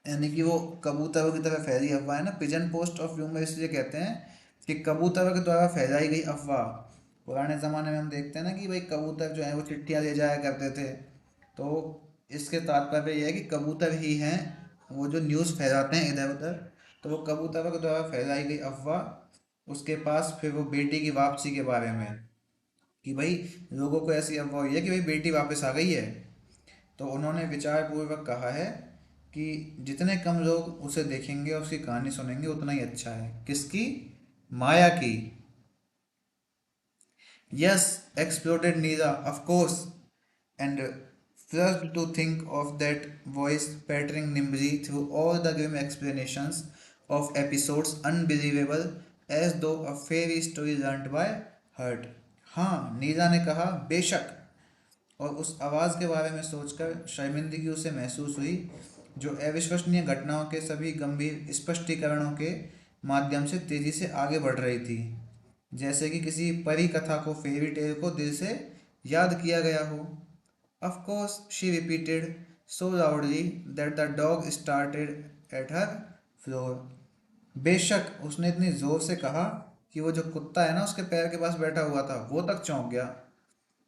यानी कि वो कबूतरों की तरह फैली अफवाह है ना, पिजन पोस्ट ऑफ ह्यूमर इसलिए कहते हैं कि कबूतरों के द्वारा फैलाई गई अफवाह. पुराने ज़माने में हम देखते हैं ना कि भाई कबूतर जो है वो चिट्ठियाँ ले जाया करते थे. तो इसके तात्पर्य यह है कि कबूतर ही हैं वो जो न्यूज़ फैलाते हैं इधर उधर. तो वो कबूतरों के द्वारा फैलाई गई अफवाह उसके पास फिर वो बेटी की वापसी के बारे में, कि भाई लोगों को ऐसी अफवाह हुई है कि भाई बेटी वापस आ गई है. तो उन्होंने विचारपूर्वक कहा है कि जितने कम लोग उसे देखेंगे और उसकी कहानी सुनेंगे उतना ही अच्छा है. किसकी? माया की. Yes, exploded Neera, of course, and flushed to think of that voice pattering nimbly through all the grim explanations of episodes unbelievable as though a fairy story learnt by heart. हाँ, नीरा ने कहा, बेशक. और उस आवाज़ के बारे में सोचकर शर्मिंदगी उसे महसूस हुई, जो अविश्वसनीय घटनाओं के सभी गंभीर स्पष्टीकरणों के माध्यम से तेजी से आगे बढ़ रही थी, जैसे कि किसी परी कथा को, फेरी टेल को दिल से याद किया गया हो. Of course, she repeated so loudly that the dog started at her floor. बेशक, उसने इतनी जोर से कहा कि वो जो कुत्ता है ना उसके पैर के पास बैठा हुआ था वो तक चौंक गया.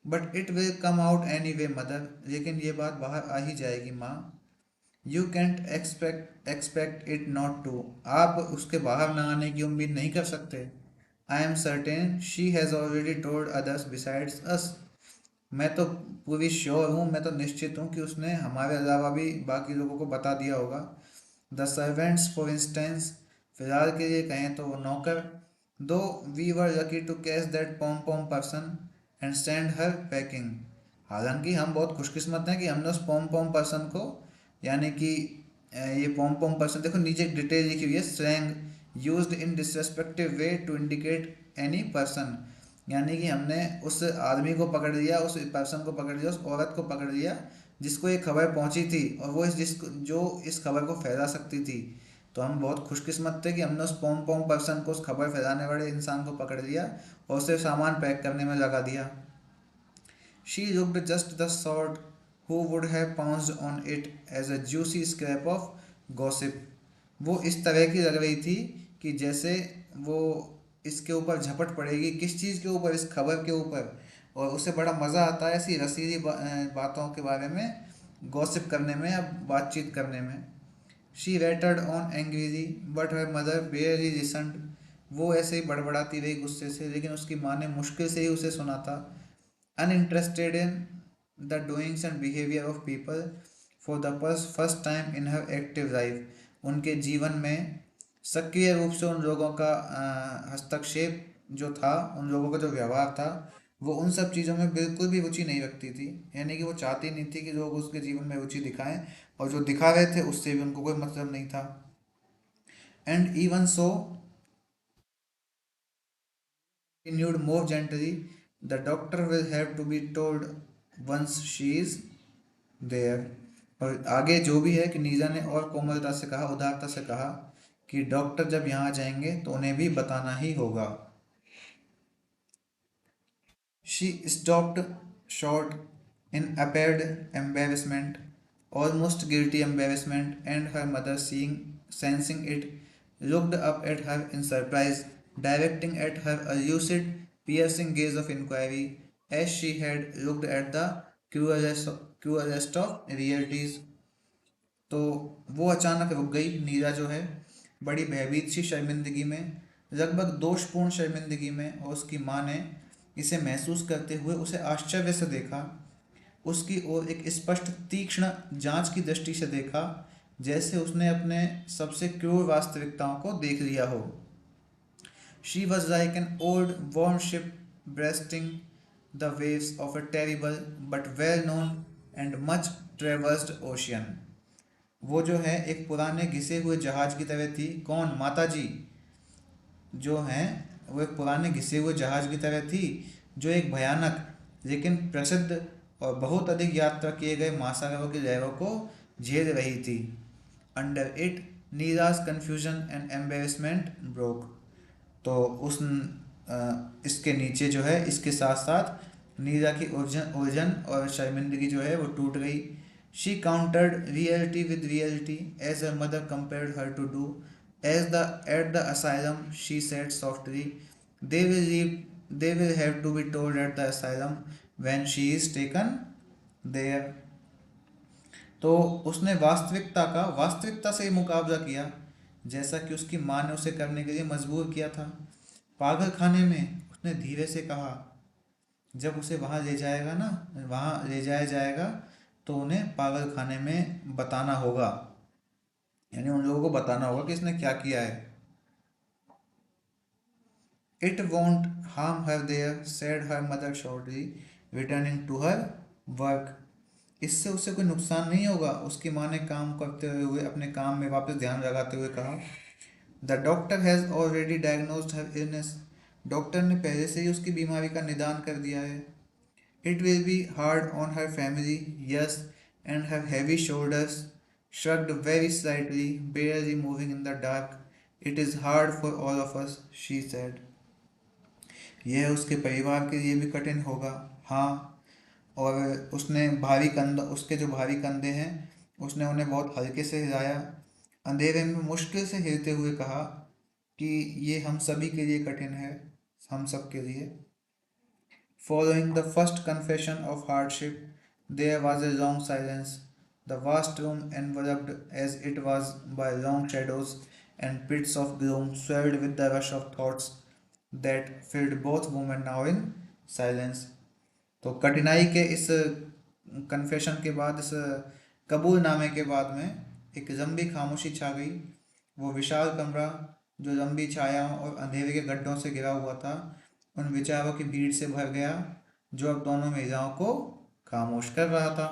But it will come out anyway mother, लेकिन ये बात बाहर आ ही जाएगी माँ. You can't expect it not to, आप उसके बाहर ना आने की उम्मीद नहीं कर सकते. I am certain she has already told others besides us, मैं तो पूरी श्योर हूँ, मैं तो निश्चित हूँ कि उसने हमारे अलावा भी बाकी लोगों को बता दिया होगा. द सर्वेंट्स फॉर इंस्टेंस, फिलहाल के लिए कहें तो वो नौकर. Though we were lucky to catch that pom pom person and send her packing, हालांकि हम बहुत खुशकिस्मत हैं कि हमने उस पॉम पॉम पर्सन को, यानी कि ये पॉम पॉम पर्सन, देखो नीचे एक डिटेल लिखी हुई है, slang used in disrespective way to indicate any person, यानी कि हमने उस आदमी को पकड़ लिया, उस पर्सन को पकड़ लिया, उस औरत को पकड़ लिया जिसको ये खबर पहुंची थी और वो इस खबर को फैला सकती थी. तो हम बहुत खुशकिस्मत थे कि हमने उस पॉम पॉम पर्सन को, उस खबर फैलाने वाले इंसान को पकड़ लिया और उसे सामान पैक करने में लगा दिया. She looked just the sort who would have pounced on it as a juicy scrap of gossip. वो इस तरह की लग रही थी कि जैसे वो इसके ऊपर झपट पड़ेगी. किस चीज़ के ऊपर? इस खबर के ऊपर. और उसे बड़ा मज़ा आता है ऐसी रसीली बातों के बारे में गॉसिप करने में या बातचीत करने में. She retorted on angrily but her mother barely listened. वो ऐसे ही बड़बड़ाती रही गुस्से से, लेकिन उसकी माँ ने मुश्किल से ही उसे सुना था. Uninterested in the doings and behavior of people for the first time in her active life. उनके जीवन में सक्रिय रूप से उन लोगों का हस्तक्षेप जो था, उन लोगों का जो व्यवहार था वो उन सब चीज़ों में बिल्कुल भी रुचि नहीं रखती थी, यानी कि वो चाहती नहीं थी कि लोग उसके जीवन में रुचि दिखाएं, और जो दिखा रहे थे उससे भी उनको कोई मतलब नहीं था। And even so continued more gently, the doctor will have to be told once she is there। और आगे जो भी है कि नीजा ने और कोमलता से कहा, उदारता से कहा कि डॉक्टर जब यहाँ जाएंगे तो उन्हें भी बताना ही होगा। She stopped short in apparent embarrassment, almost guilty embarrassment, and her mother, sensing it, looked up at her in surprise, directing at her a lucid, piercing gaze of inquiry, as she had looked at the cruelest of realities। तो वो अचानक रुक गई। नीरा जो है बड़ी भयभीत सी शर्मिंदगी में, लगभग दोषपूर्ण शर्मिंदगी में, और उसकी माँ ने इसे महसूस करते हुए उसे आश्चर्य से देखा, उसकी ओर एक स्पष्ट तीक्ष्ण जांच की दृष्टि से देखा, जैसे उसने अपने सबसे क्रूर वास्तविकताओं को देख लिया हो। She was like an old worn ship breasting the waves of a terrible but well known and much traversed ocean। वो जो है एक पुराने घिसे हुए जहाज की तरह थी। कौन? माता जी जो हैं, वो एक पुराने घिसे हुए जहाज की तरह थी, जो एक भयानक लेकिन प्रसिद्ध और बहुत अधिक यात्रा किए गए महासागरों की लहरों को झेल रही थी। Under it Neeraj confusion and embarrassment broke. तो उस इसके नीचे जो है, इसके साथ साथ नीरा की उलझन उलझन और शर्मिंदगी जो है वो टूट गई। She countered reality with reality as her mother compared her to do. As the at the asylum she said softly, they will have to be told at the asylum when she is taken there। तो उसने वास्तविकता से ही मुकाबला किया, जैसा कि उसकी माँ ने उसे करने के लिए मजबूर किया था। पागल खाने में, उसने धीरे से कहा, जब उसे वहाँ ले जाएगा ना, वहाँ ले जाया जाएगा तो उन्हें पागल खाने में बताना होगा, यानी उन लोगों को बताना होगा कि इसने क्या किया है। It won't harm her there said her mother shortly, returning to her work. इससे उसे कोई नुकसान नहीं होगा, उसकी माँ ने काम करते हुए अपने काम में वापस ध्यान लगाते हुए कहा। The doctor has already diagnosed her illness. Doctor ने पहले से ही उसकी बीमारी का निदान कर दिया है। It will be hard on her family, yes, and her heavy shoulders shrugged very slightly, barely moving in the dark. It is hard for all of us, she said। यह उसके परिवार के लिए भी कठिन होगा, हाँ। और उसने उसके जो भारी कंधे हैं, उसने उन्हें बहुत हल्के से हिलाया, अंधेरे में मुश्किल से हिलते हुए कहा कि ये हम सभी के लिए कठिन है, हम सब के लिए। Following the first confession of hardship, there was a long silence. The vast room, enveloped as it was by long shadows and pits of gloom, swelled with the rush of thoughts that filled both women now in silence। तो कठिनाई के इस confession के बाद, इस कबूलनामे के बाद में एक लंबी खामोशी छा गई। वो विशाल कमरा, जो लंबी छायाओं और अंधेरे के गड्ढों से घिरा हुआ था, उन विचारों की भीड़ से भर गया, जो अब दोनों महिलाओं को खामोश कर रहा था।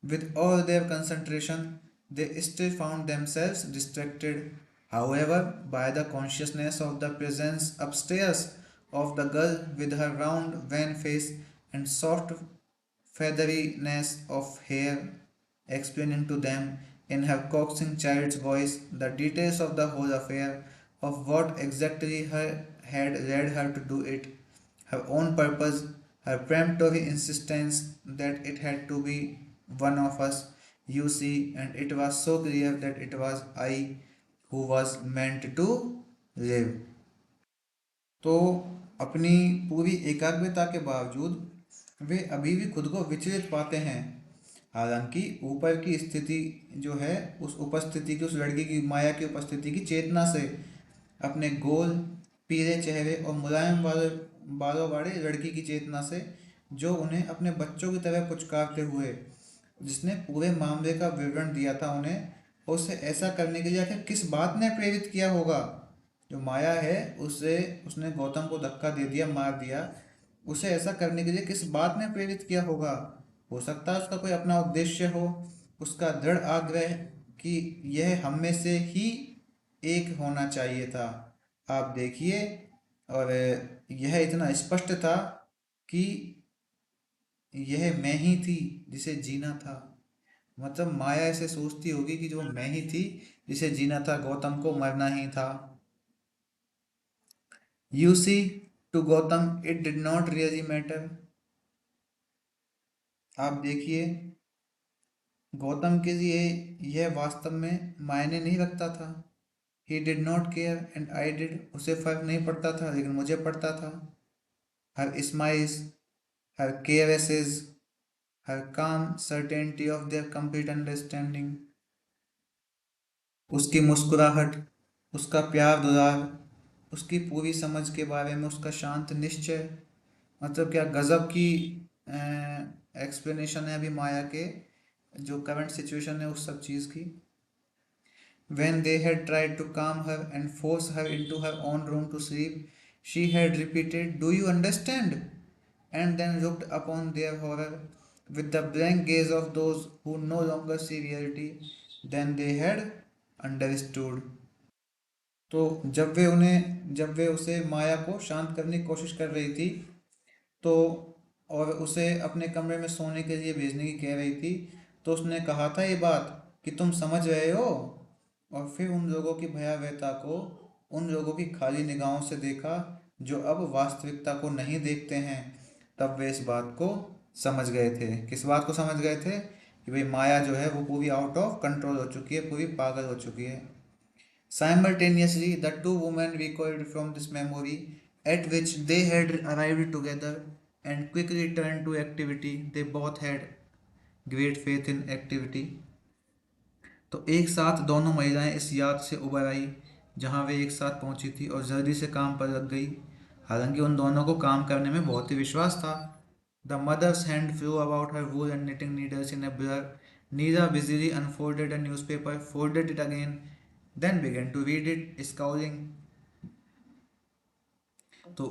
With all their concentration, they still found themselves distracted, however, by the consciousness of the presence upstairs of the girl with her round, wan face and soft featheriness of hair, explaining to them in her coaxing child's voice the details of the whole affair, of what exactly her had led her to do it, her own purpose, her peremptory insistence that it had to be one of us, you see, and it was so clear that it was I who was meant to live। तो अपनी पूरी एकाग्रता के बावजूद वे अभी भी खुद को विचलित पाते हैं। हालांकि ऊपर की स्थिति जो है, उस उपस्थिति की, उस लड़की की माया की उपस्थिति की चेतना से, अपने गोल पीले चेहरे और मुलायम बालों वाले लड़की की चेतना से, जो उन्हें अपने बच्चों की तरह पुचकारते हुए, जिसने पूरे मामले का विवरण दिया था उन्हें, और उसे ऐसा करने के लिए आखिर किस बात ने प्रेरित किया होगा। जो माया है, उससे उसने गौतम को धक्का दे दिया, मार दिया, उसे ऐसा करने के लिए किस बात ने प्रेरित किया होगा? हो सकता है उसका कोई अपना उद्देश्य हो, उसका दृढ़ आग्रह कि यह हम में से ही एक होना चाहिए था। आप देखिए, और यह इतना स्पष्ट था कि यह मैं ही थी जिसे जीना था। मतलब माया ऐसे सोचती होगी कि जो मैं ही थी जिसे जीना था, गौतम को मरना ही था। You see, to Gautam, it did not really matter. आप देखिए, गौतम के लिए यह वास्तव में मायने नहीं रखता था। He did not care and I did. उसे फर्क नहीं पड़ता था लेकिन मुझे पड़ता था। Her smiles, her caresses, her calm certainty of their complete understanding. उसकी मुस्कुराहट, उसका प्यार दुलार, उसकी पूरी समझ के बारे में उसका शांत निश्चय। मतलब क्या गजब की एक्सप्लेनेशन है अभी माया के जो करंट सिचुएशन है उस सब चीज़ की। When they had tried to calm her and force her into her own room to sleep, she had repeated, "Do you understand?" and then looked upon their horror with the blank gaze of those who no longer see reality. Then they had understood. तो जब वे उसे माया को शांत करने की कोशिश कर रही थी, तो और उसे अपने कमरे में सोने के लिए भेजने की कह रही थी, तो उसने कहा था ये बात कि तुम समझ रहे हो। और फिर उन लोगों की भयावहता को, उन लोगों की खाली निगाहों से देखा जो अब वास्तविकता को नहीं देखते हैं। तब वे इस बात को समझ गए थे। किस बात को समझ गए थे? कि भाई माया जो है वो पूरी आउट ऑफ कंट्रोल हो चुकी है, पूरी पागल हो चुकी है। Simultaneously, the two women recoiled from this memory at which they had arrived together and quickly turned to activity. They both had great faith in activity. तो एक साथ दोनों महिलाएं इस याद से उबर आई जहां वे एक साथ पहुंची थी और जल्दी से काम पर लग गई। हालांकि उन दोनों को काम करने में बहुत ही विश्वास था। द मदर्स हैंड फ्lew about her wool and knitting needles in a blur. Neera busily unfolded a newspaper, folded it again, then began to read it, scowling. तो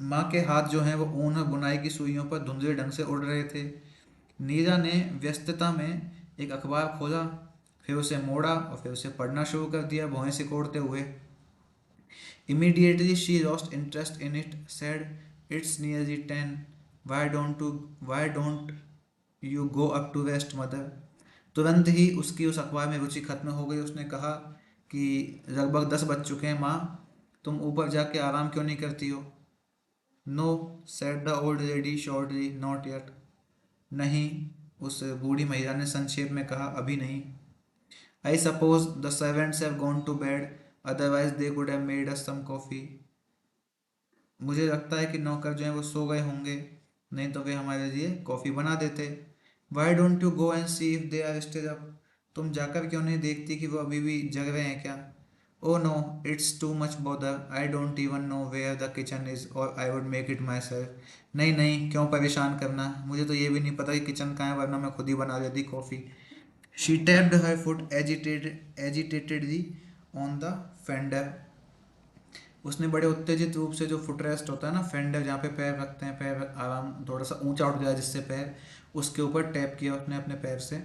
माँ के हाथ जो हैं वो ऊन और बुनाई की सुइयों पर धुंधले ढंग से उड़ रहे थे। नीरा ने व्यस्तता में एक अखबार खोला, फिर उसे मोड़ा और फिर उसे पढ़ना शुरू कर दिया भौहें सिकोड़ते हुए। Immediately she lost interest in it, said, "It's nearly 10. Why don't you go up to rest, mother?" तुरंत ही उसकी उस अखबार में रुचि खत्म हो गई। उसने कहा कि लगभग 10 बज चुके हैं माँ, तुम ऊपर जाके आराम क्यों नहीं करती हो? No, said the old lady shortly, not yet. नहीं, उस बूढ़ी महिला ने संक्षेप में कहा, अभी नहीं। I suppose the servants have gone to bed, otherwise they could have made us some coffee. मुझे लगता है कि नौकर जो हैं वो सो गए होंगे, नहीं तो वे हमारे लिए कॉफ़ी बना देते। Why don't you go and see if they are still up? तुम जाकर क्यों नहीं देखती कि वो अभी भी जग रहे हैं क्या? Oh no, it's too much bother, I don't even know where the kitchen is और I would make it myself. नहीं नहीं, क्यों परेशान करना, मुझे तो ये भी नहीं पता कि किचन कहाँ है, वरना मैं खुद ही बना लेती coffee. She tapped her foot agitatedly on the fender. उसने बड़े उत्तेजित रूप से जो फुटरेस्ट होता है ना, फेंडर जहाँ पे पैर रखते हैं, पैर आराम थोड़ा सा ऊंचा उठ जाए जिससे पैर, उसके ऊपर टैप किया उसने अपने पैर से।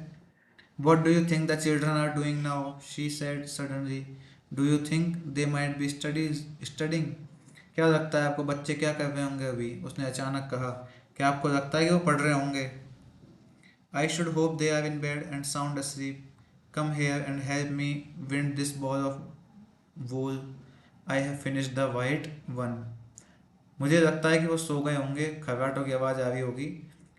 What do you think the children are doing now? She said suddenly. Do you think they might be studying? क्या लगता है आपको बच्चे क्या कर रहे होंगे अभी? उसने अचानक कहा। क्या आपको लगता है कि वो पढ़ रहे होंगे? I should hope they are in bed and sound asleep. Come here and help me wind this ball of wool. I have finished the white one. मुझे लगता है कि वो सो गए होंगे। खर्राटों की आवाज़ आ रही होगी।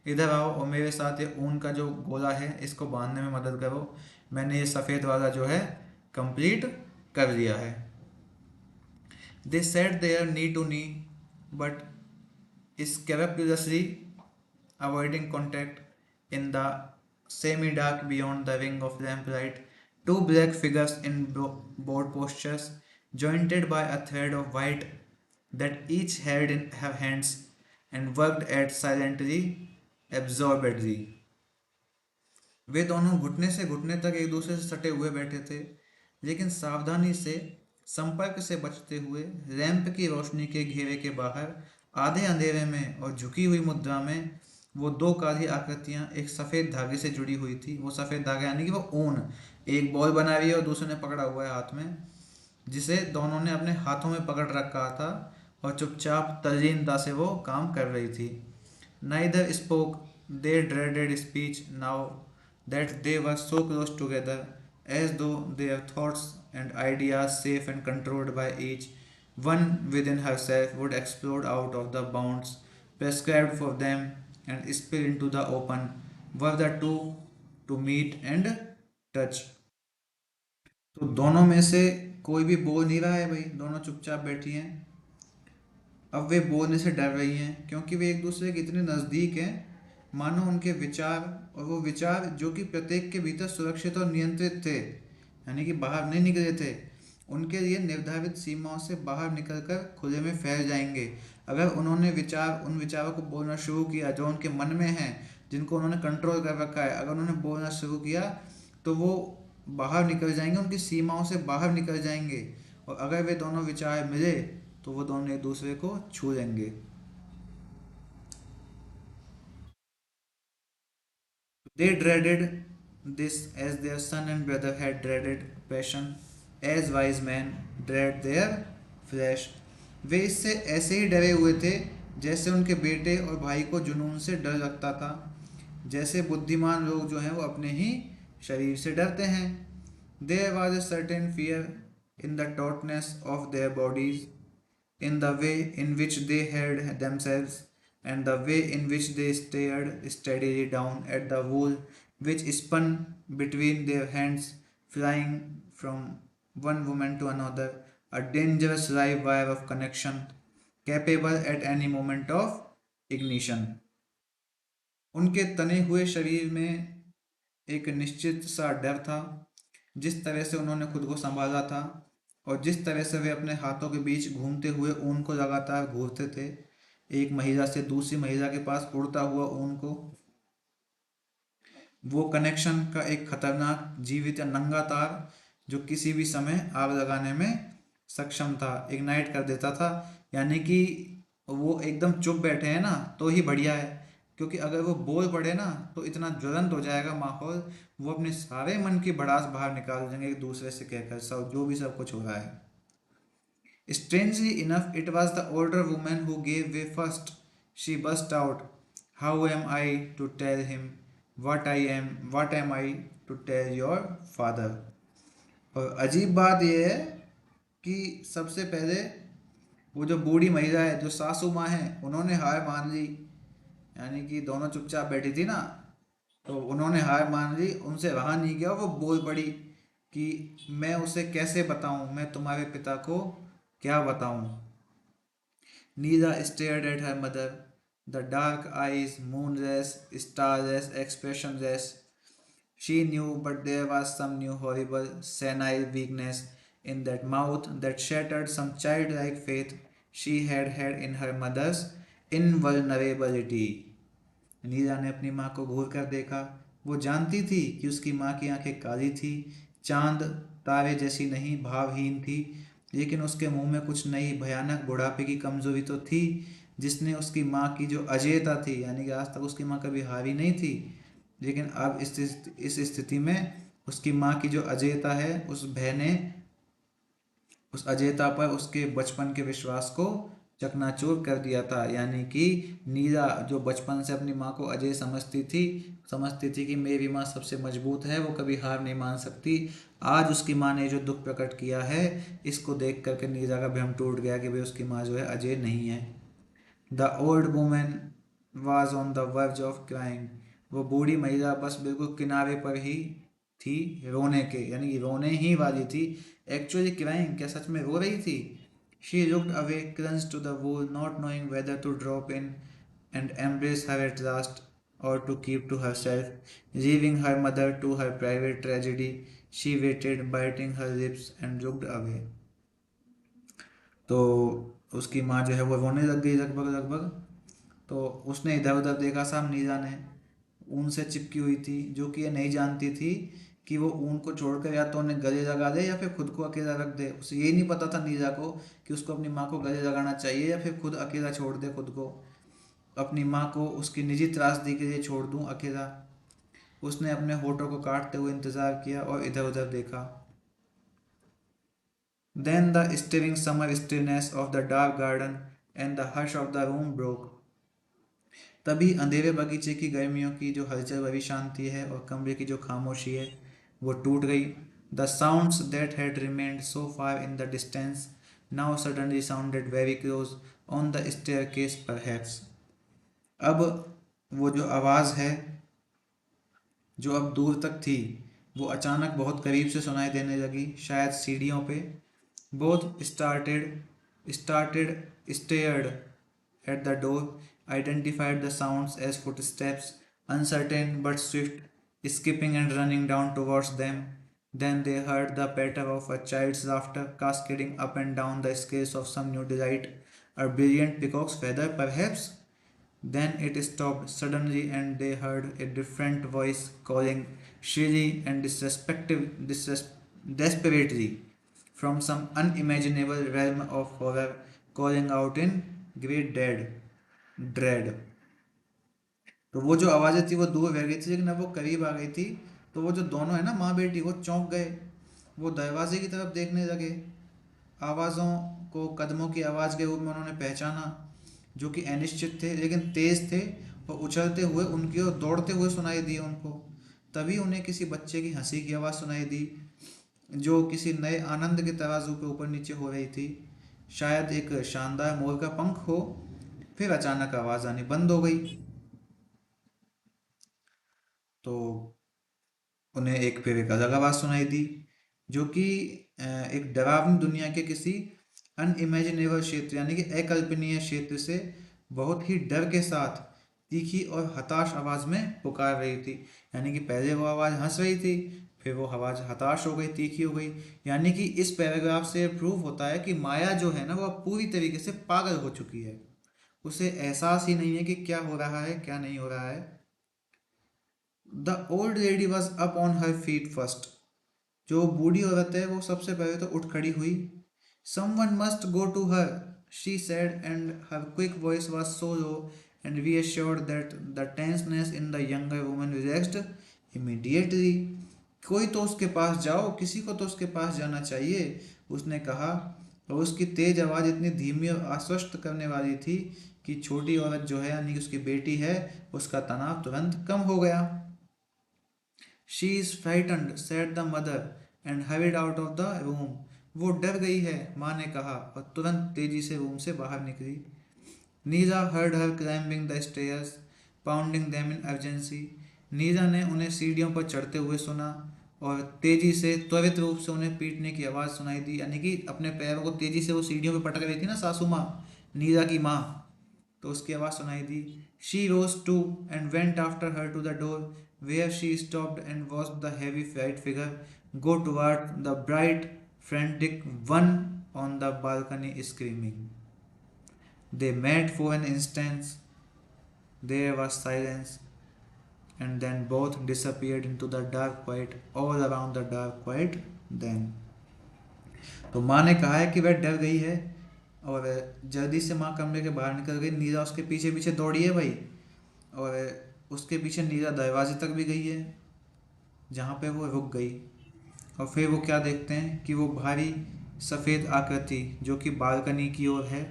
इधर आओ और मेरे साथ ये ऊन का जो गोला है इसको बांधने में मदद करो। मैंने ये सफ़ेद वाला जो है कंप्लीट कर लिया है। They sat there knee to knee, but scrupulously avoiding contact. In the semi-dark beyond the ring of lamplight, two black figures in board postures, jointed by a thread of white that each held in her hands and worked at silently, absorbedly. वे दोनों घुटने से घुटने तक एक दूसरे से सटे हुए बैठे थे, लेकिन सावधानी से, संपर्क से बचते हुए, लैंप की रोशनी के घेरे के बाहर, आधे अंधेरे में और झुकी हुई मुद्रा में वो दो काली आकृतियां एक सफेद धागे से जुड़ी हुई थी। वो सफेद धागा यानी कि वो ऊन, एक बॉल बना रही है और दूसरे ने पकड़ा हुआ है हाथ में, जिसे दोनों ने अपने हाथों में पकड़ रखा था और चुपचाप तल्लीनता से वो काम कर रही थी। Neither spoke. They dreaded speech now that they were so close together, as though their thoughts and ideas, safe and controlled by each one within herself, would explode out of the bounds prescribed for them and spill into the open, were the two to meet and touch. तो दोनों में से कोई भी बोल नहीं रहा है भाई, दोनों चुपचाप बैठी हैं। अब वे बोलने से डर रही हैं क्योंकि वे एक दूसरे के इतने नज़दीक हैं, मानो उनके विचार और वो विचार जो कि प्रत्येक के भीतर सुरक्षित और नियंत्रित थे, यानी कि बाहर नहीं निकले थे, उनके लिए निर्धारित सीमाओं से बाहर निकलकर खुले में फैल जाएंगे। अगर उन्होंने उन विचारों को बोलना शुरू किया जो उनके मन में हैं, जिनको उन्होंने कंट्रोल कर रखा है, अगर उन्होंने बोलना शुरू किया तो वो बाहर निकल जाएंगे, उनकी सीमाओं से बाहर निकल जाएंगे। और अगर वे दोनों विचार मिले तो वो दोनों एक दूसरे को छू लेंगे। They dreaded this as their son and brother had dreaded passion, as wise men dread their flesh. वे इससे ऐसे ही डरे हुए थे जैसे उनके बेटे और भाई को जुनून से डर लगता था, जैसे बुद्धिमान लोग जो हैं वो अपने ही शरीर से डरते हैं। There was a certain fear in the tautness of their bodies, in the way in which they held themselves, and the way in which they stared steadily down at the wool which spun between their hands, flying from one woman to another, a dangerous live wire of connection, capable at any moment of ignition. उनके तने हुए शरीर में एक निश्चित सा डर था। जिस तरह से उन्होंने खुद को संभाला था और जिस तरह से वे अपने हाथों के बीच घूमते हुए ऊन को लगातार घूरते थे, एक महिला से दूसरी महिला के पास उड़ता हुआ ऊन को, वो कनेक्शन का एक खतरनाक जीवित या नंगा तार जो किसी भी समय आग लगाने में सक्षम था, इग्नाइट कर देता था। यानी कि वो एकदम चुप बैठे हैं ना तो ही बढ़िया है, क्योंकि अगर वो बोल पड़े ना तो इतना ज्वलंत हो जाएगा माहौल, वो अपने सारे मन की भड़ास बाहर निकाल देंगे एक दूसरे से कहकर सब जो भी सब कुछ हो रहा है। Strangely enough, it was the older woman who gave way first. She burst out, "How am I to tell him what I am? What am I to tell your father?" और अजीब बात यह है कि सबसे पहले वो जो बूढ़ी महिला है, जो सासू माँ है, उन्होंने हार मान ली। यानी कि दोनों चुपचाप बैठी थी ना, तो उन्होंने हार मान ली, उनसे रहा नहीं गया, वो बोल पड़ी कि मैं उसे कैसे बताऊं, मैं तुम्हारे पिता को क्या बताऊं। Neela stared at her mother, the dark eyes, moonless, starless, expressionless. She knew, but there was some new horrible, senile weakness in that mouth that shattered some childlike faith she had had in her mother's invulnerability. नीला ने अपनी माँ को घूर कर देखा। वो जानती थी कि उसकी माँ की आंखें काली थी, चांद तारे जैसी नहीं, भावहीन थी, लेकिन उसके मुंह में कुछ नई भयानक बुढ़ापे की कमजोरी तो थी, जिसने उसकी माँ की जो अजेयता थी, यानी कि आज तक उसकी माँ कभी हारी नहीं थी, लेकिन अब इस स्थिति में उसकी माँ की जो अजेयता है, उस भय ने उस अजेयता पर उसके बचपन के विश्वास को चकनाचूर कर दिया था। यानी कि नीला जो बचपन से अपनी माँ को अजय समझती थी कि मेरी माँ सबसे मजबूत है, वो कभी हार नहीं मान सकती, आज उसकी माँ ने जो दुख प्रकट किया है, इसको देख करके नीला का भ्रम टूट गया कि भाई उसकी माँ जो है अजय नहीं है। The old women was on the verge of crying. वो बूढ़ी महिला बस बिल्कुल किनारे पर ही थी रोने के, यानी कि रोने ही वाली थी। एक्चुअली क्राइंग, क्या सच में रो रही थी? She looked away, clung to the wall, not knowing whether to drop in and embrace her at last or to keep to herself, leaving her mother to her private tragedy. She waited, biting her lips, and looked away. तो उसकी माँ जो है वो रोने लग गई लगभग। तो उसने इधर उधर देखा, साहब नीला ने ऊन से चिपकी हुई थी, जो कि ये नहीं जानती थी कि वो ऊन को छोड़कर या तो उन्हें गले लगा दे या फिर खुद को अकेला रख दे। उसे ये नहीं पता था नीला को कि उसको अपनी माँ को गले लगाना चाहिए या फिर खुद अकेला छोड़ दे खुद को, अपनी माँ को उसकी निजी त्रासदी के लिए छोड़ दूँ अकेला। उसने अपने होठों को काटते हुए इंतजार किया और इधर उधर देखा। Then the stirring summer stillness of the dark garden and the hush of the room broke. तभी अंधेरे बगीचे की गर्मियों की जो हलचल भरी शांति है और कमरे की जो खामोशी है वो टूट गई। The sounds that had remained so far in the distance now suddenly sounded very close on the staircase perhaps. अब वो जो आवाज़ है जो अब दूर तक थी वो अचानक बहुत करीब से सुनाई देने लगी, शायद सीढ़ियों पे। Both started stared at the door, identified the sounds as footsteps, uncertain but swift, skipping and running down towards them. Then they heard the patter of a child's laughter cascading up and down the scales of some new delight, a brilliant peacock's feather, perhaps. Then it stopped suddenly, and they heard a different voice calling shrilly and desperately from some unimaginable realm of horror, calling out in great dread. तो वो जो आवाज़ें थी वो दूर रह गई थी, लेकिन अब वो करीब आ गई थी। तो वो जो दोनों है ना माँ बेटी, वो चौंक गए। वो दरवाजे की तरफ देखने लगे। आवाज़ों को कदमों की आवाज़ के रूप में उन्होंने पहचाना, जो कि अनिश्चित थे लेकिन तेज थे और उछलते हुए उनकी ओर दौड़ते हुए सुनाई दिए उनको। तभी उन्हें किसी बच्चे की हंसी की आवाज़ सुनाई दी, जो किसी नए आनंद के तराजू पे ऊपर नीचे हो रही थी। शायद एक शानदार मोर का पंख हो। फिर अचानक आवाज़ आनी बंद हो गई। तो उन्हें फिर एक अलग आवाज़ सुनाई दी, जो कि एक डरावनी दुनिया के किसी अनइमेजिनेबल क्षेत्र यानी कि अकल्पनीय क्षेत्र से बहुत ही डर के साथ तीखी और हताश आवाज़ में पुकार रही थी। यानी कि पहले वो आवाज़ हंस रही थी, फिर वो आवाज़ हताश हो गई, तीखी हो गई। यानी कि इस पैराग्राफ से प्रूव होता है कि माया जो है ना वो अब पूरी तरीके से पागल हो चुकी है। उसे एहसास ही नहीं है कि क्या हो रहा है क्या नहीं हो रहा है। The old lady was up on her feet first. जो बूढ़ी औरत है वो सबसे पहले तो उठ खड़ी हुई। Someone must go to her, she said, and her quick voice was so low and reassured that the tenseness in the younger woman relaxed immediately. कोई तो उसके पास जाओ, किसी को तो उसके पास जाना चाहिए, उसने कहा। और उसकी तेज आवाज़ इतनी धीमी और आश्वस्त करने वाली थी कि छोटी औरत जो है यानी कि उसकी बेटी है, उसका तनाव तुरंत कम हो गया। She is frightened said the mother and horrid out of the room. वो डर गई है, माँ ने कहा और तुरंत तेजी से रूम से बाहर निकली। Neeja heard her climbing the stairs, pounding them in urgency. Neeja ने उन्हें सीढ़ियों पर चढ़ते हुए सुना और तेजी से त्वरित रूप से उन्हें पीटने की आवाज़ सुनाई दी। यानी कि अपने पैरों को तेजी से वो सीढ़ियों पर पटक रही थी ना सासू माँ, नीजा की माँ, तो उसकी आवाज़ सुनाई दी। She rose too and went after her to the door, where she stopped and watched the heavy fright figure go toward the bright frantic one on the balcony screaming. They met for an instant, there was silence, and then both disappeared into the dark quiet, all around the dark quiet then. तो माँ ने कहा है कि वह डर गई है और जल्दी से माँ कमरे के बाहर निकल गई। नीरा उसके पीछे पीछे दौड़ी है भाई, और उसके पीछे नीरा दरवाजे तक भी गई है जहाँ पे वो रुक गई। और फिर वो क्या देखते हैं कि वो भारी सफ़ेद आकृति जो कि बालकनी की ओर है,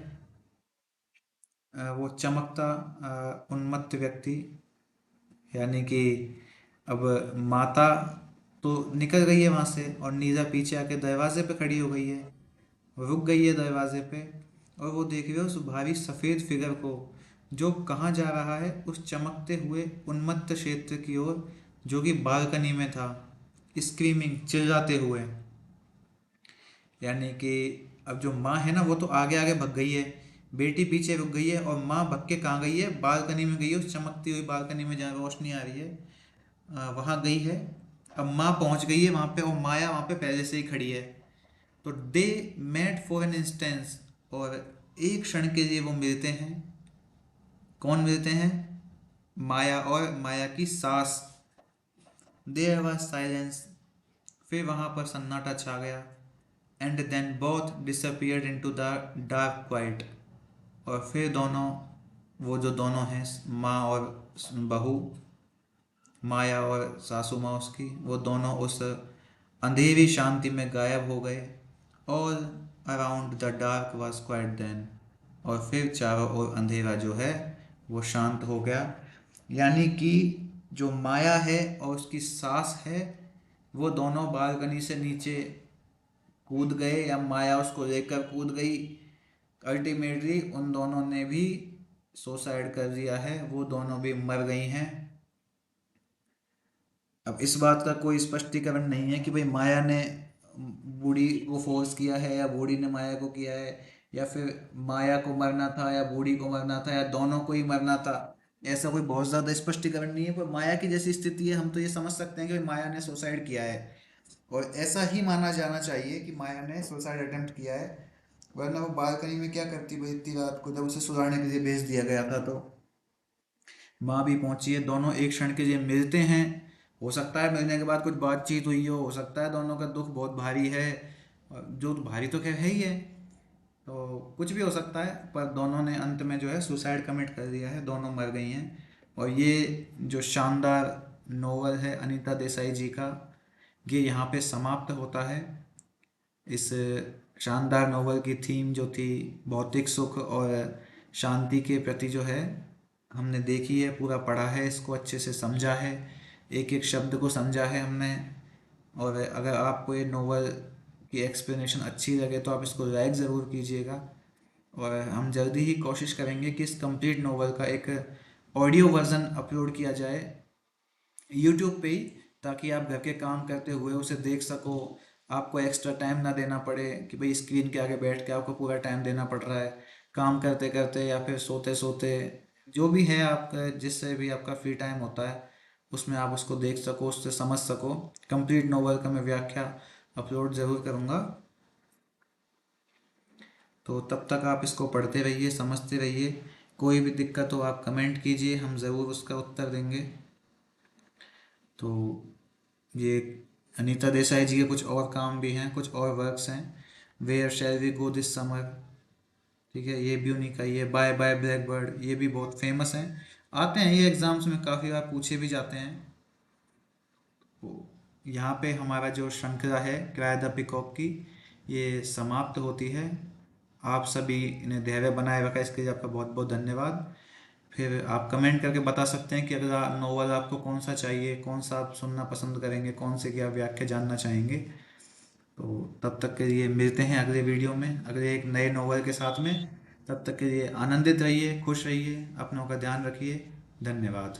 वो चमकता उन्मत्त व्यक्ति, यानी कि अब माता तो निकल गई है वहाँ से और नीरा पीछे आके दरवाजे पे खड़ी हो गई है, रुक गई है दरवाजे पे। और वो देख रही है उस भारी सफ़ेद फिगर को जो कहाँ जा रहा है, उस चमकते हुए उन्मत्त क्षेत्र की ओर जो कि बालकनी में था, स्क्रीमिंग चिल्लाते हुए। यानी कि अब जो माँ है ना वो तो आगे आगे भग गई है, बेटी पीछे रुक गई है और माँ भग के कहाँ गई है, बालकनी में गई है, उस चमकती हुई बालकनी में जहाँ रोशनी आ रही है वहाँ गई है। अब माँ पहुँच गई है वहाँ पे और माया वहाँ पे पहले से ही खड़ी है। तो they met for an instance, और एक क्षण के लिए वो मिलते हैं। कौन मिलते हैं? माया और माया की सास। देयर वाज साइलेंस फिर वहाँ पर सन्नाटा छा गया। And then both disappeared into the dark quiet. और फिर दोनों, वो जो दोनों हैं, माँ और बहू, माया और सासू माँ उसकी, वो दोनों उस अंधेरी शांति में गायब हो गए। All around the dark was quiet then. और फिर चारों ओर अंधेरा जो है वो शांत हो गया। यानी कि जो माया है और उसकी सास है, वो दोनों बालकनी से नीचे कूद गए, या माया उसको लेकर कूद गई। अल्टीमेटली उन दोनों ने भी सुसाइड कर दिया है, वो दोनों भी मर गई हैं। अब इस बात का कोई स्पष्टीकरण नहीं है कि भाई माया ने बूढ़ी को फोर्स किया है या बूढ़ी ने माया को किया है, या फिर माया को मरना था या बूढ़ी को मरना था, या दोनों को ही मरना था। ऐसा कोई बहुत ज़्यादा स्पष्टीकरण नहीं है, पर माया की जैसी स्थिति है, हम तो ये समझ सकते हैं कि भाई माया ने सुसाइड किया है। और ऐसा ही माना जाना चाहिए कि माया ने सुसाइड अटेम्प्ट किया है, वरना वो बालकनी में क्या करती भाई इतनी रात को, जब उसे सुधारने के लिए भेज दिया गया था। तो माँ भी पहुंची है, दोनों एक क्षण के लिए मिलते हैं। हो सकता है मिलने के बाद कुछ बातचीत हुई हो सकता है दोनों का दुख बहुत भारी है, और जो भारी तो खैर है ही है, तो कुछ भी हो सकता है, पर दोनों ने अंत में जो है सुसाइड कमिट कर दिया है, दोनों मर गई हैं। और ये जो शानदार नोवेल है अनीता देसाई जी का, ये यहाँ पे समाप्त होता है। इस शानदार नोवेल की थीम जो थी भौतिक सुख और शांति के प्रति जो है, हमने देखी है, पूरा पढ़ा है, इसको अच्छे से समझा है, एक एक शब्द को समझा है हमने। और अगर आपको ये नोवेल की एक्सप्लेनेशन अच्छी लगे तो आप इसको लाइक ज़रूर कीजिएगा। और हम जल्दी ही कोशिश करेंगे कि इस कंप्लीट नोवेल का एक ऑडियो वर्ज़न अपलोड किया जाए यूट्यूब पे ही, ताकि आप घर के काम करते हुए उसे देख सको। आपको एक्स्ट्रा टाइम ना देना पड़े कि भाई स्क्रीन के आगे बैठ के आपको पूरा टाइम देना पड़ रहा है काम करते करते या फिर सोते सोते, जो भी है आपका, जिससे भी आपका फ्री टाइम होता है उसमें आप उसको देख सको, उससे समझ सको। कंप्लीट नोवेल का मैं व्याख्या अपलोड ज़रूर करूँगा। तो तब तक आप इसको पढ़ते रहिए, समझते रहिए। कोई भी दिक्कत हो आप कमेंट कीजिए, हम ज़रूर उसका उत्तर देंगे। तो ये अनीता देसाई जी के कुछ और काम भी हैं, कुछ और वर्क्स हैं। Where shall we go this summer, ठीक है, ये भी उन्हीं का ही है। बाय बाय ब्लैक बर्ड, ये भी बहुत फेमस हैं, आते हैं ये एग्जाम्स में, काफ़ी बार पूछे भी जाते हैं। तो यहाँ पे हमारा जो श्रृंखला है क्राय द पिकॉक की, ये समाप्त होती है। आप सभी ने धैर्य बनाए रखा, इसके लिए आपका बहुत बहुत धन्यवाद। फिर आप कमेंट करके बता सकते हैं कि अगला नोवेल आपको कौन सा चाहिए, कौन सा आप सुनना पसंद करेंगे, कौन से की आप व्याख्या जानना चाहेंगे। तो तब तक के लिए मिलते हैं अगले वीडियो में, अगले एक नए नोवेल के साथ में। तब तक के लिए आनंदित रहिए, खुश रहिए, अपनों का ध्यान रखिए। धन्यवाद।